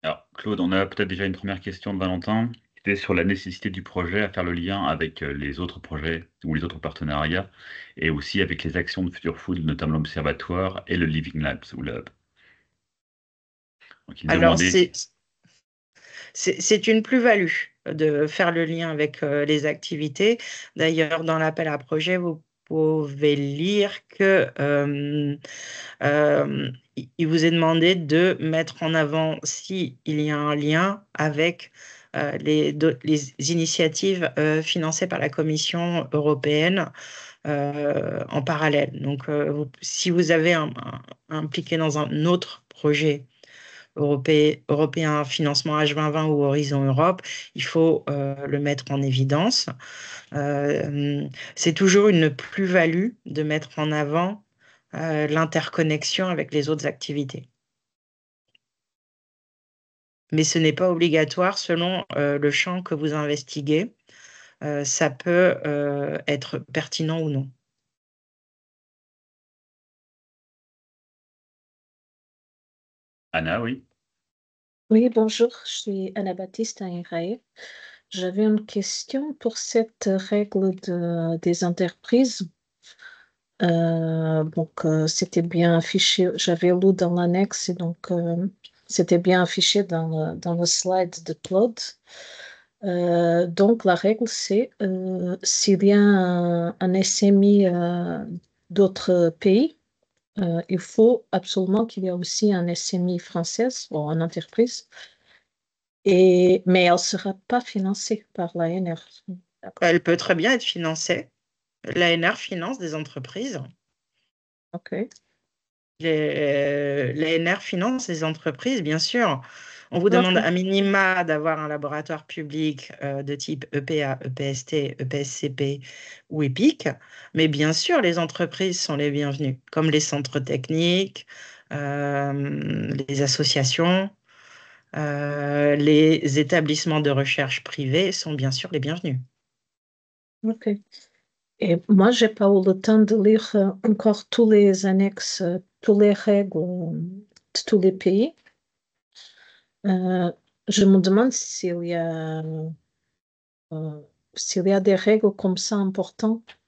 Alors, Claude, on a peut-être déjà une première question de Valentin. C'était sur la nécessité du projet à faire le lien avec les autres projets ou les autres partenariats et aussi avec les actions de Future Food, notamment l'Observatoire et le Living Labs ou Lab. Donc, il Alors, demandait. c'est une plus-value de faire le lien avec les activités. D'ailleurs, dans l'appel à projet, vous pouvez lire que il vous est demandé de mettre en avant s'il y a un lien avec les initiatives financées par la Commission européenne en parallèle. Donc, si vous avez impliqué dans un autre projet européen financement H2020 ou Horizon Europe, il faut le mettre en évidence. C'est toujours une plus-value de mettre en avant l'interconnexion avec les autres activités. Mais ce n'est pas obligatoire selon le champ que vous investiguez. Ça peut être pertinent ou non. Anna, oui. Oui, bonjour, je suis Anna Baptiste à INRAE. J'avais une question pour cette règle des entreprises. C'était bien affiché, j'avais lu dans l'annexe, et donc c'était bien affiché dans le slide de Claude. Donc la règle, c'est s'il y a un SMI d'autres pays, il faut absolument qu'il y ait aussi un SMI française ou une entreprise. Mais elle ne sera pas financée par l'ANR. Elle peut très bien être financée. L'ANR finance des entreprises. OK. L'ANR finance des entreprises, bien sûr. On vous demande à minima d'avoir un laboratoire public de type EPA, EPST, EPSCP ou EPIC. Mais bien sûr, les entreprises sont les bienvenues, comme les centres techniques, les associations, les établissements de recherche privés sont bien sûr les bienvenus. OK. Et moi, je n'ai pas eu le temps de lire encore tous les annexes, toutes les règles de tous les pays. Je me demande s'il y a des règles comme ça importantes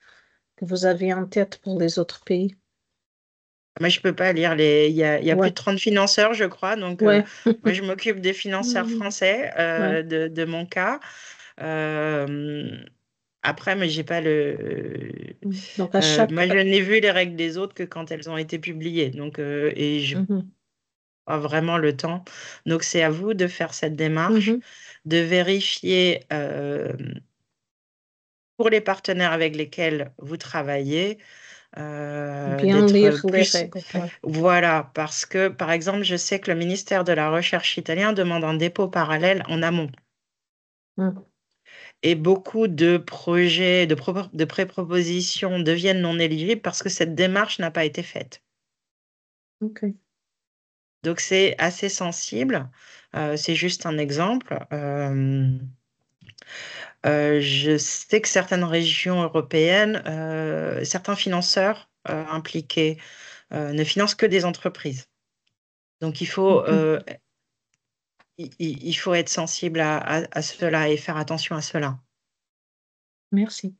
que vous avez en tête pour les autres pays. Moi, je ne peux pas lire les. Il y a Ouais. plus de 30 financeurs, je crois. Donc, Ouais. moi, je m'occupe des financeurs français Ouais. de mon cas. Après, mais j'ai pas le. Donc, à chaque. Moi, je n'ai vu les règles des autres que quand elles ont été publiées. Donc, et je Mhm. pas vraiment le temps. Donc, c'est à vous de faire cette démarche, Mhm. de vérifier pour les partenaires avec lesquels vous travaillez. Bien lire D'être les plus. règles. Ouais. Voilà, parce que, par exemple, je sais que le ministère de la Recherche italien demande un dépôt parallèle en amont. Mhm. Et beaucoup de projets, de pré-propositions deviennent non éligibles parce que cette démarche n'a pas été faite. OK. Donc, c'est assez sensible. C'est juste un exemple. Je sais que certaines régions européennes, certains financeurs impliqués ne financent que des entreprises. Donc il faut être sensible à cela et faire attention à cela. Merci.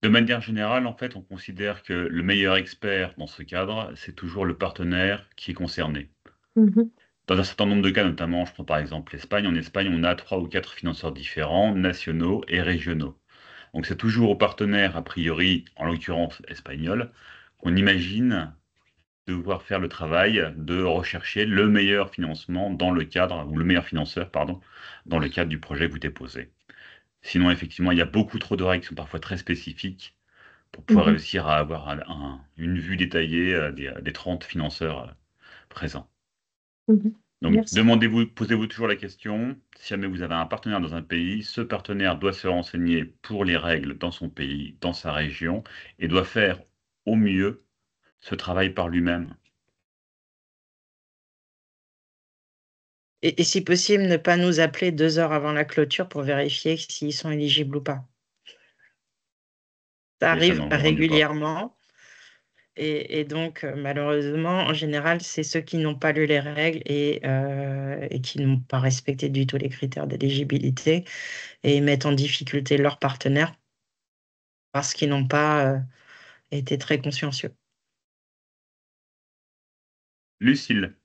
De manière générale, en fait, on considère que le meilleur expert dans ce cadre, c'est toujours le partenaire qui est concerné. Mhm. Dans un certain nombre de cas, notamment, je prends par exemple l'Espagne. En Espagne, on a 3 ou 4 financeurs différents, nationaux et régionaux. Donc c'est toujours au partenaire, a priori, en l'occurrence espagnol, qu'on imagine devoir faire le travail de rechercher le meilleur financement dans le cadre, ou le meilleur financeur, pardon, dans le cadre du projet que vous déposez. Sinon, effectivement, il y a beaucoup trop de règles qui sont parfois très spécifiques pour pouvoir Mhm. réussir à avoir une vue détaillée des 30 financeurs présents. Mhm. Donc, Merci. posez-vous toujours la question, si jamais vous avez un partenaire dans un pays, ce partenaire doit se renseigner pour les règles dans son pays, dans sa région, et doit faire au mieux ce travail par lui-même. Et si possible, ne pas nous appeler 2 heures avant la clôture pour vérifier s'ils sont éligibles ou pas. Ça Oui, ça arrive n'en vaut mieux pas. régulièrement. Et donc, malheureusement, en général, c'est ceux qui n'ont pas lu les règles et qui n'ont pas respecté du tout les critères d'éligibilité et mettent en difficulté leurs partenaires parce qu'ils n'ont pas été très consciencieux. Lucille,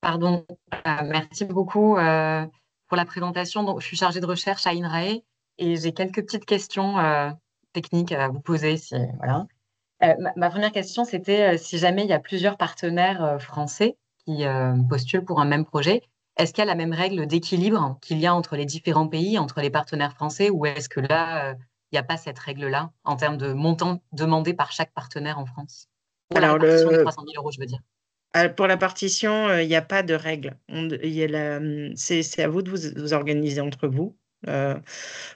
Pardon, merci beaucoup pour la présentation. Donc, je suis chargée de recherche à INRAE et j'ai quelques petites questions techniques à vous poser. Voilà. Ma première question, c'était si jamais il y a plusieurs partenaires français qui postulent pour un même projet, est-ce qu'il y a la même règle d'équilibre qu'il y a entre les différents pays, entre les partenaires français, ou est-ce que là, il n'y a pas cette règle-là en termes de montant demandé par chaque partenaire en France? Pour la Alors, répartition des 300 000 euros, je veux dire. pour la partition, il n'y a pas de règle. C'est à vous de vous organiser entre vous. Euh,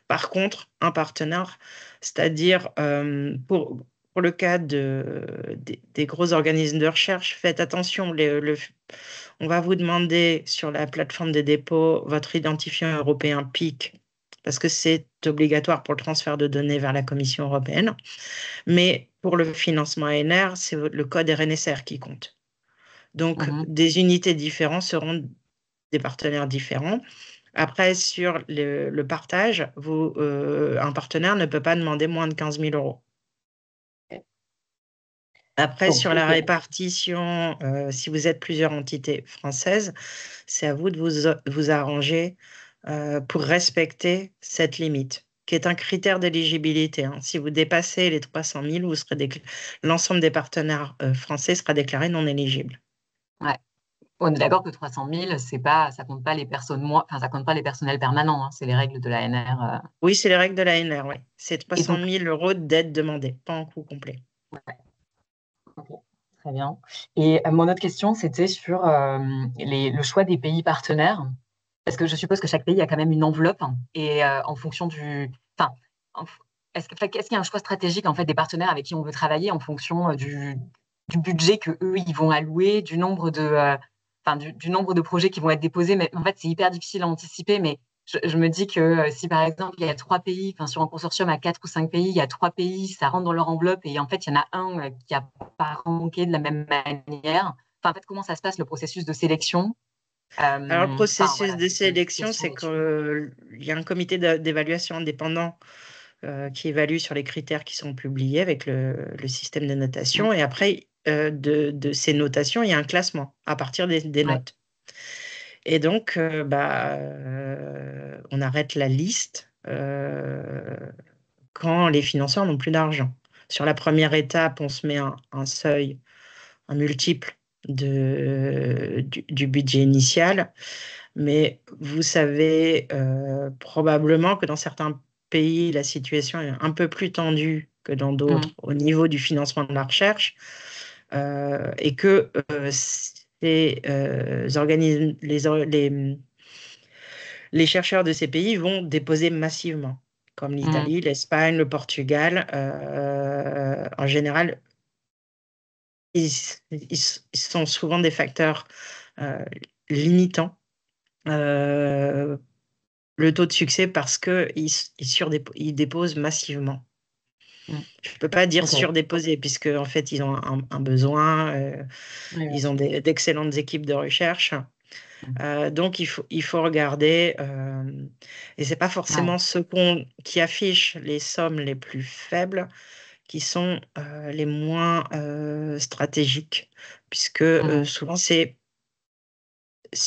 Par contre, un partenaire, c'est-à-dire pour le cas des gros organismes de recherche, faites attention. On va vous demander sur la plateforme des dépôts votre identifiant européen PIC, parce que c'est obligatoire pour le transfert de données vers la Commission européenne. Mais pour le financement ANR, c'est le code RNSR qui compte. Donc, Mhm. des unités différentes seront des partenaires différents. Après, sur le partage, un partenaire ne peut pas demander moins de 15 000 euros. Après, Bon, sur la ok. répartition, si vous êtes plusieurs entités françaises, c'est à vous de vous arranger pour respecter cette limite, qui est un critère d'éligibilité, hein. Si vous dépassez les 300 000, l'ensemble des partenaires français sera déclaré non éligible. Ouais. On est d'accord que 300 000, c'est pas, ça compte pas les personnes, enfin, ça compte pas les personnels permanents, hein, c'est les règles de l'ANR. Oui, c'est les règles de l'ANR, oui. C'est Et 300 donc, 000 euros d'aide demandée, pas en coût complet. ouais, ok, très bien. Et mon autre question, c'était sur le choix des pays partenaires, parce que je suppose que chaque pays a quand même une enveloppe, hein, et en fonction enfin, en f- est-ce qu'il y a un choix stratégique en fait des partenaires avec qui on veut travailler en fonction du budget que eux ils vont allouer, du nombre du nombre de projets qui vont être déposés. Mais en fait, c'est hyper difficile à anticiper. Mais je me dis que si par exemple il y a 3 pays, enfin sur un consortium à 4 ou 5 pays, il y a 3 pays, ça rentre dans leur enveloppe et en fait il y en a un qui n'a pas manqué de la même manière. Enfin, en fait, comment ça se passe le processus de sélection? Alors, le Enfin processus voilà, de c'est une sélection, question c'est là-dessus. qu'il y a un comité d'évaluation indépendant qui évalue sur les critères qui sont publiés avec le système de Mm. notation. Et après, de ces notations, il y a un classement à partir des Ouais. notes. Et donc, on arrête la liste quand les financeurs n'ont plus d'argent. Sur la première étape, on se met un seuil, un multiple du budget initial. Mais vous savez probablement que dans certains pays, la situation est un peu plus tendue que dans d'autres Mm. au niveau du financement de la recherche et que ces organismes, les chercheurs de ces pays vont déposer massivement, comme Mm. l'Italie, l'Espagne, le Portugal. En général, ils sont souvent des facteurs limitant le taux de succès parce qu'ils ils déposent massivement. Mm. Je ne peux pas dire Ok. surdéposer, puisque en fait, ils ont un besoin, Oui, bien ils ont sûr. d'excellentes équipes de recherche. Mm. Donc, il faut regarder, et ce n'est pas Ouais. forcément ceux qui affichent les sommes les plus faibles qui sont les moins stratégiques, puisque Mhm. souvent, c'est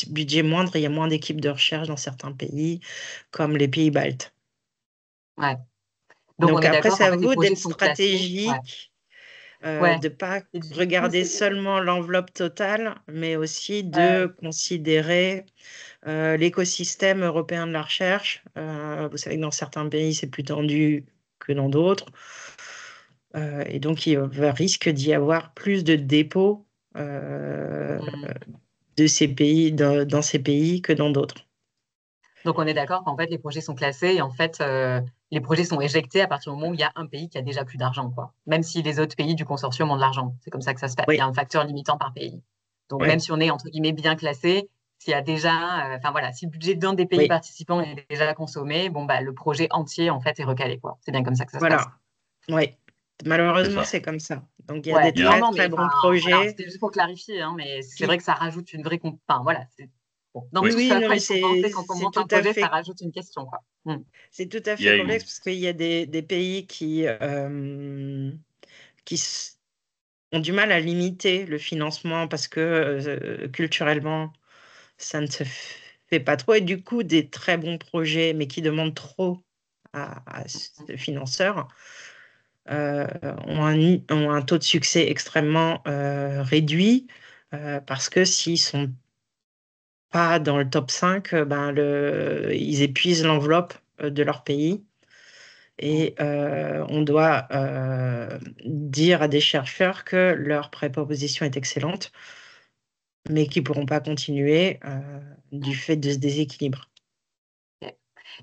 budget moindre, il y a moins d'équipes de recherche dans certains pays, comme les pays baltes. Ouais. Donc, on Donc est après, d'accord c'est qu'en à fait, les vous projets d'être sont classés. Ouais. stratégique, Ouais. de ne pas Et du coup, regarder seulement l'enveloppe totale, mais aussi ouais. de considérer l'écosystème européen de la recherche. Vous savez que dans certains pays, c'est plus tendu que dans d'autres. Et donc, risque d'y avoir plus de dépôts Mm. de ces pays, dans ces pays que dans d'autres. Donc, on est d'accord qu'en fait, les projets sont classés et en fait, les projets sont éjectés à partir du moment où il y a un pays qui a déjà plus d'argent, quoi. Même si les autres pays du consortium ont de l'argent. C'est comme ça que ça se passe. Il y a Oui, un facteur limitant par pays. Donc, même oui, si on est, entre guillemets, bien classé, s'il y a déjà, enfin voilà, si le budget d'un des pays oui. participants est déjà consommé, bon, bah, le projet entier, en fait, est recalé, quoi. C'est bien comme ça que ça se passe. Voilà. Oui. C'est Malheureusement, ça. c'est comme ça. Donc, il y a Ouais. des Il y a Non, un- très, non, très mais bons enfin, voilà, projets c'était juste pour clarifier, hein, mais c'est vrai qui... que ça rajoute une vraie, enfin, voilà, bon, dans Oui, tout oui, ça, non, quoi, mais il faut penser quand on c'est monte un tout à projet, ça fait, rajoute une question, quoi. Mm. c'est tout à il y fait a complexe une- parce qu'il y a des pays qui ont du mal à limiter le financement parce que culturellement, ça ne se fait pas trop. Et du coup, des très bons projets, mais qui demandent trop à ce financeur, euh, ont un taux de succès extrêmement réduit parce que s'ils sont pas dans le top 5, ben ils épuisent l'enveloppe de leur pays. Mm. Et on doit dire à des chercheurs que leur préproposition est excellente, mais qu'ils ne pourront pas continuer du Mm. fait de ce déséquilibre. Ok.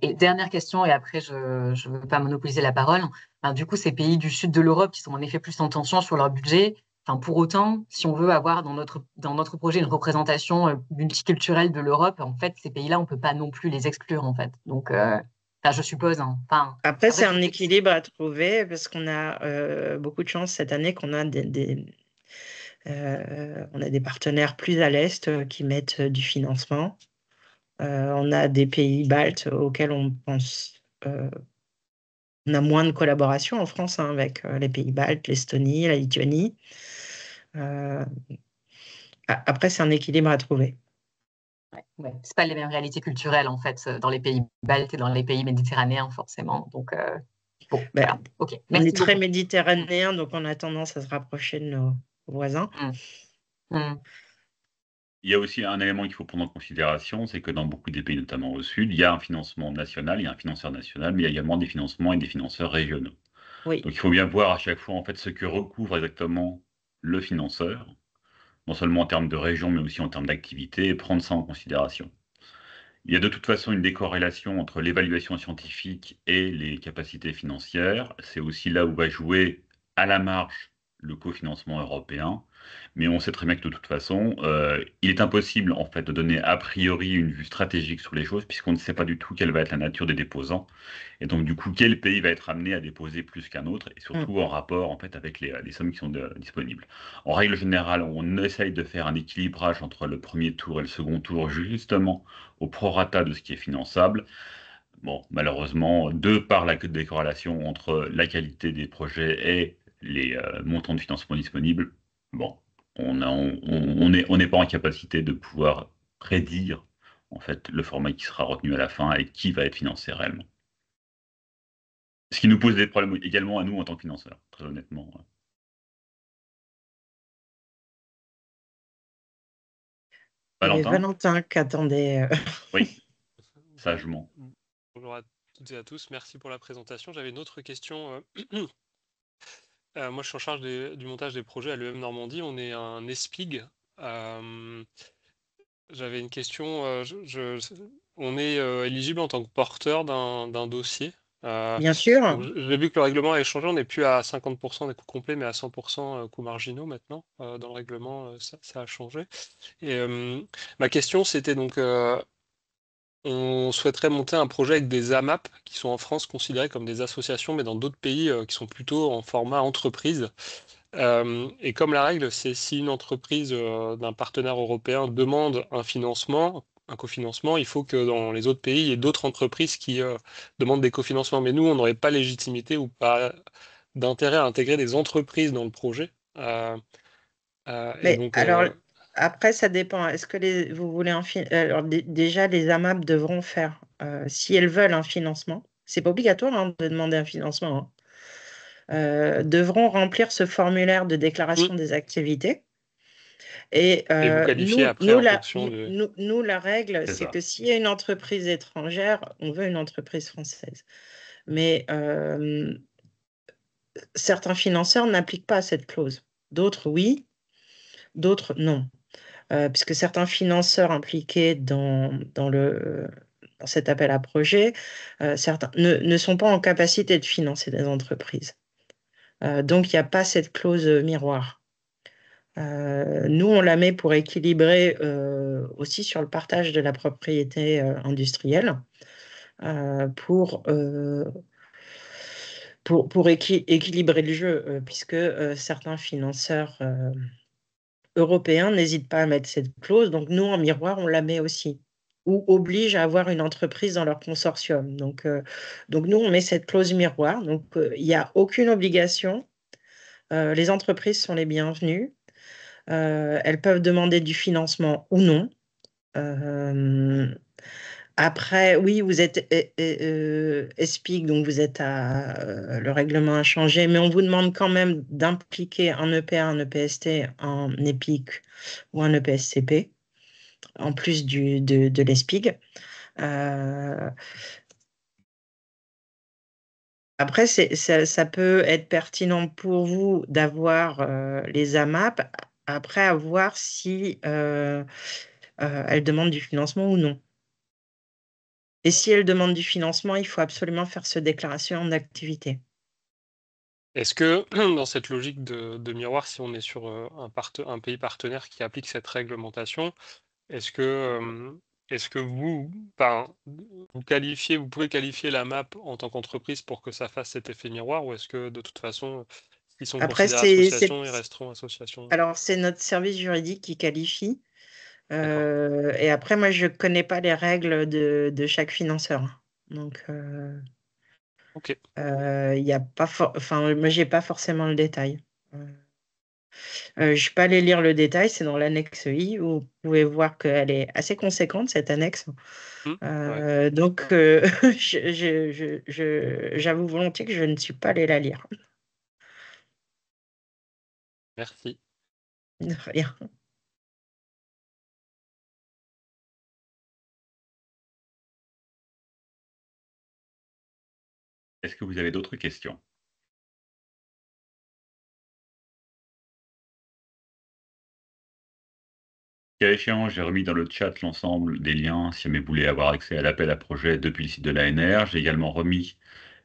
Et dernière question, et après, je ne veux pas monopoliser la parole. Enfin, du coup, ces pays du sud de l'Europe qui sont en effet plus en tension sur leur budget, enfin, pour autant, si on veut avoir dans notre projet une représentation multiculturelle de l'Europe, en fait, ces pays-là, on ne peut pas non plus les exclure, en fait. Donc, enfin, je suppose, hein. Enfin, Après, après, c'est tout un est... équilibre à trouver parce qu'on a beaucoup de chance cette année qu'on a on a des partenaires plus à l'Est qui mettent du financement. On a des pays baltes auxquels on pense. On a moins de collaboration en France hein, avec les pays baltes, l'Estonie, la Lituanie. Euh, Après, c'est un équilibre à trouver. Ouais, ouais. C'est pas les mêmes réalités culturelles, en fait, dans les pays baltes et dans les pays méditerranéens, forcément. Donc, bon, Ben, voilà. OK. on est Merci très beaucoup. Mm. méditerranéen, donc on a tendance à se rapprocher de nos voisins. Mm. Mm. il y a aussi un élément qu'il faut prendre en considération, c'est que dans beaucoup des pays, notamment au sud, il y a un financement national, il y a un financeur national, mais il y a également des financements et des financeurs régionaux. Oui, Donc il faut bien voir à chaque fois en fait ce que recouvre exactement le financeur, non seulement en termes de région, mais aussi en termes d'activité, et prendre ça en considération. Il y a de toute façon une décorrélation entre l'évaluation scientifique et les capacités financières. C'est aussi là où va jouer à la marge le cofinancement européen. Mais on sait très bien que de toute façon, il est impossible en fait de donner a priori une vue stratégique sur les choses puisqu'on ne sait pas du tout quelle va être la nature des déposants. Et donc du coup, quel pays va être amené à déposer plus qu'un autre et mm, surtout en rapport en fait avec les sommes qui sont disponibles. En règle générale, on essaye de faire un équilibrage entre le premier tour et le second tour justement au prorata de ce qui est finançable. Bon, malheureusement, de par la décorrélation entre la qualité des projets et les montants de financement disponibles, bon, on n'est pas en capacité de pouvoir prédire en fait le format qui sera retenu à la fin et qui va être financé réellement. Ce qui nous pose des problèmes également à nous en tant que financeurs, très honnêtement. il y avait Valentin? Valentin qui attendait. Oui, Bon- sagement. Bonjour à toutes et à tous, merci pour la présentation. J'avais une autre question. Moi, je suis en charge du montage des projets à l'EM Normandie. On est un ESPIG. J'avais une question. On est éligible en tant que porteur d'un dossier Bien sûr. Donc, j'ai vu que le règlement a changé, on n'est plus à 50% des coûts complets, mais à 100% coûts marginaux maintenant. Dans le règlement, ça a changé. Et ma question, c'était donc, on souhaiterait monter un projet avec des AMAP qui sont en France considérés comme des associations, mais dans d'autres pays qui sont plutôt en format entreprise. Et comme la règle, c'est si une entreprise d'un partenaire européen demande un financement, un cofinancement, il faut que dans les autres pays, il y ait d'autres entreprises qui demandent des cofinancements. Mais nous, on n'aurait pas légitimité ou pas d'intérêt à intégrer des entreprises dans le projet. Et Mais donc, alors, après, ça dépend. Est-ce que vous voulez alors, déjà, les AMAP devront faire, si elles veulent un financement, c'est pas obligatoire hein, de demander un financement, hein, devront remplir ce formulaire de déclaration des activités. Et vous qualifiez après en fonction de... nous, la règle, C'est c'est ça. que s'il y a une entreprise étrangère, on veut une entreprise française. Mais certains financeurs n'appliquent pas cette clause. D'autres, oui, d'autres, non. Puisque certains financeurs impliqués dans cet appel à projet, certains ne sont pas en capacité de financer des entreprises. Donc, il n'y a pas cette clause miroir. Nous, on la met pour équilibrer aussi sur le partage de la propriété industrielle, pour équilibrer le jeu, puisque certains financeurs européens n'hésitent pas à mettre cette clause. Donc, nous, en miroir, on la met aussi, ou oblige à avoir une entreprise dans leur consortium. Donc nous, on met cette clause miroir. Donc, il n'y a aucune obligation. Les entreprises sont les bienvenues. Elles peuvent demander du financement ou non. Après, oui, vous êtes ESPIC, donc vous êtes le règlement a changé, mais on vous demande quand même d'impliquer un EPA, un EPST, un EPIC ou un EPSCP, en plus de l'ESPIG. Après, ça peut être pertinent pour vous d'avoir les AMAP, après à voir si elles demandent du financement ou non. Et si elles demandent du financement, il faut absolument faire cette déclaration d'activité. Est-ce que dans cette logique de miroir, si on est sur un pays partenaire qui applique cette réglementation, est-ce que vous, enfin, vous pouvez qualifier la MAP en tant qu'entreprise pour que ça fasse cet effet miroir, ou est-ce que de toute façon, s'ils sont Après, considérés associations, ils resteront associations? alors, c'est notre service juridique qui qualifie. D'accord. Et après, moi, je ne connais pas les règles de chaque financeur. Donc, Ok. il y a pas enfin, moi, j'ai pas forcément le détail. Je peux aller lire le détail, c'est dans l'annexe I. Vous pouvez voir qu'elle est assez conséquente, cette annexe. Ouais. Donc, j'avoue volontiers que je ne suis pas allée la lire. Merci. De rien. Est-ce que vous avez d'autres questions? Cas échéant, j'ai remis dans le chat l'ensemble des liens si jamais vous voulez avoir accès à l'appel à projet depuis le site de l'ANR. J'ai également remis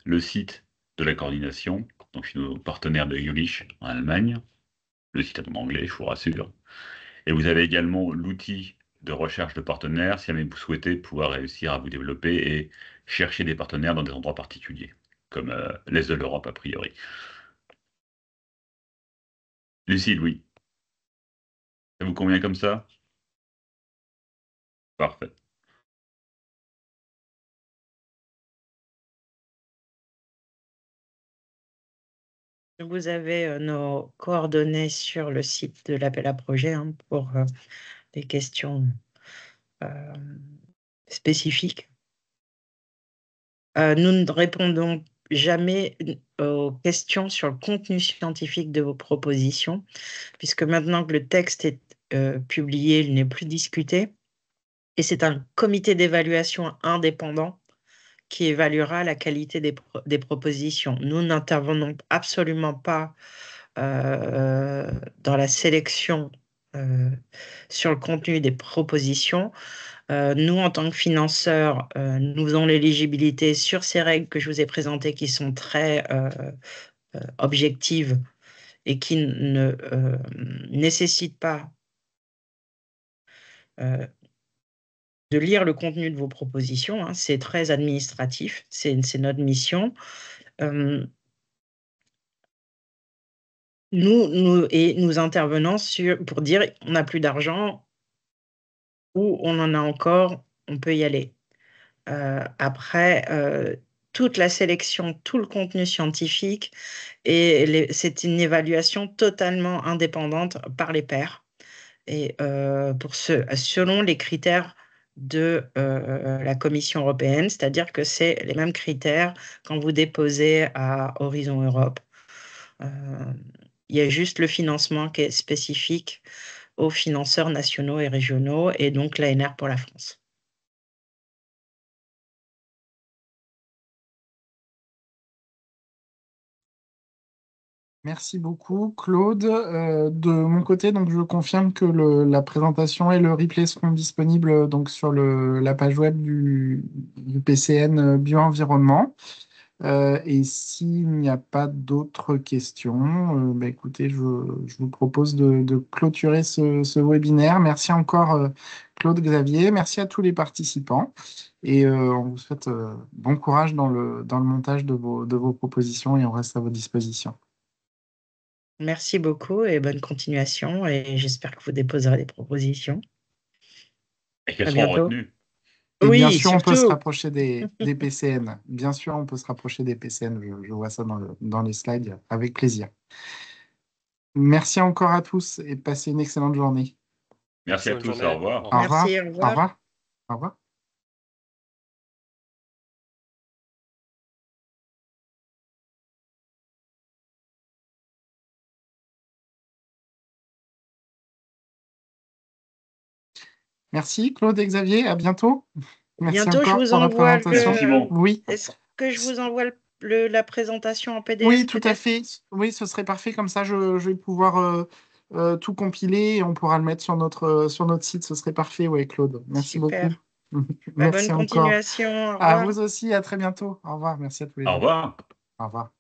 le site de la coordination, donc chez nos partenaires de Jülich en Allemagne. Le site est en anglais, je vous rassure. Et vous avez également l'outil de recherche de partenaires si jamais vous souhaitez pouvoir réussir à vous développer et chercher des partenaires dans des endroits particuliers, comme l'Est de l'Europe a priori. Lucille, oui. Ça vous convient comme ça? Parfait. Vous avez nos coordonnées sur le site de l'appel à projet hein, pour des questions spécifiques. Nous ne répondons jamais aux questions sur le contenu scientifique de vos propositions, puisque maintenant que le texte est publié, il n'est plus discuté. Et c'est un comité d'évaluation indépendant qui évaluera la qualité des propositions. Nous n'intervenons absolument pas dans la sélection sur le contenu des propositions. Nous, en tant que financeurs, nous avons l'éligibilité sur ces règles que je vous ai présentées qui sont très objectives et qui ne nécessitent pas de lire le contenu de vos propositions. Hein. C'est très administratif, c'est notre mission. Nous intervenons pour dire on n'a plus d'argent ou on en a encore, on peut y aller. Après, toute la sélection, tout le contenu scientifique, c'est une évaluation totalement indépendante par les pairs et selon les critères de la Commission européenne, c'est-à-dire que c'est les mêmes critères quand vous déposez à Horizon Europe. Il y a juste le financement qui est spécifique aux financeurs nationaux et régionaux et donc l'ANR pour la France. Merci beaucoup, Claude. De mon côté, donc, je confirme que la présentation et le replay seront disponibles donc, sur la page web du PCN Bio-Environnement. Et s'il n'y a pas d'autres questions, écoutez, je vous propose de clôturer ce webinaire. Merci encore, Claude, Xavier. Merci à tous les participants. Et on vous souhaite bon courage dans le montage de vos propositions et on reste à vos dispositions. Merci beaucoup et bonne continuation et j'espère que vous déposerez des propositions. Et qu'elles À seront bientôt. retenues. Et bien Oui, sûr, on peut se surtout. rapprocher des PCN. Bien sûr, on peut se rapprocher des PCN. Je vois ça dans les slides avec plaisir. Merci encore à tous et passez une excellente journée. Merci à Bonne tous, journée. au revoir. Au Au revoir. revoir. Merci, au Au revoir. revoir. Au revoir. Merci, Claude et Xavier. À bientôt. Merci Bientôt, je encore vous pour la envoie présentation. Merci, Simon. Oui. Est-ce que je vous envoie la présentation en PDF Oui, tout à peut-être? fait. Oui, ce serait parfait. Comme ça, je vais pouvoir tout compiler et on pourra le mettre sur notre site. Ce serait parfait, oui, Claude. Merci Super. beaucoup. Bonne Merci encore. continuation. Au À revoir. vous aussi. À très bientôt. Au revoir. Merci à tous les Au deux. revoir. Au revoir.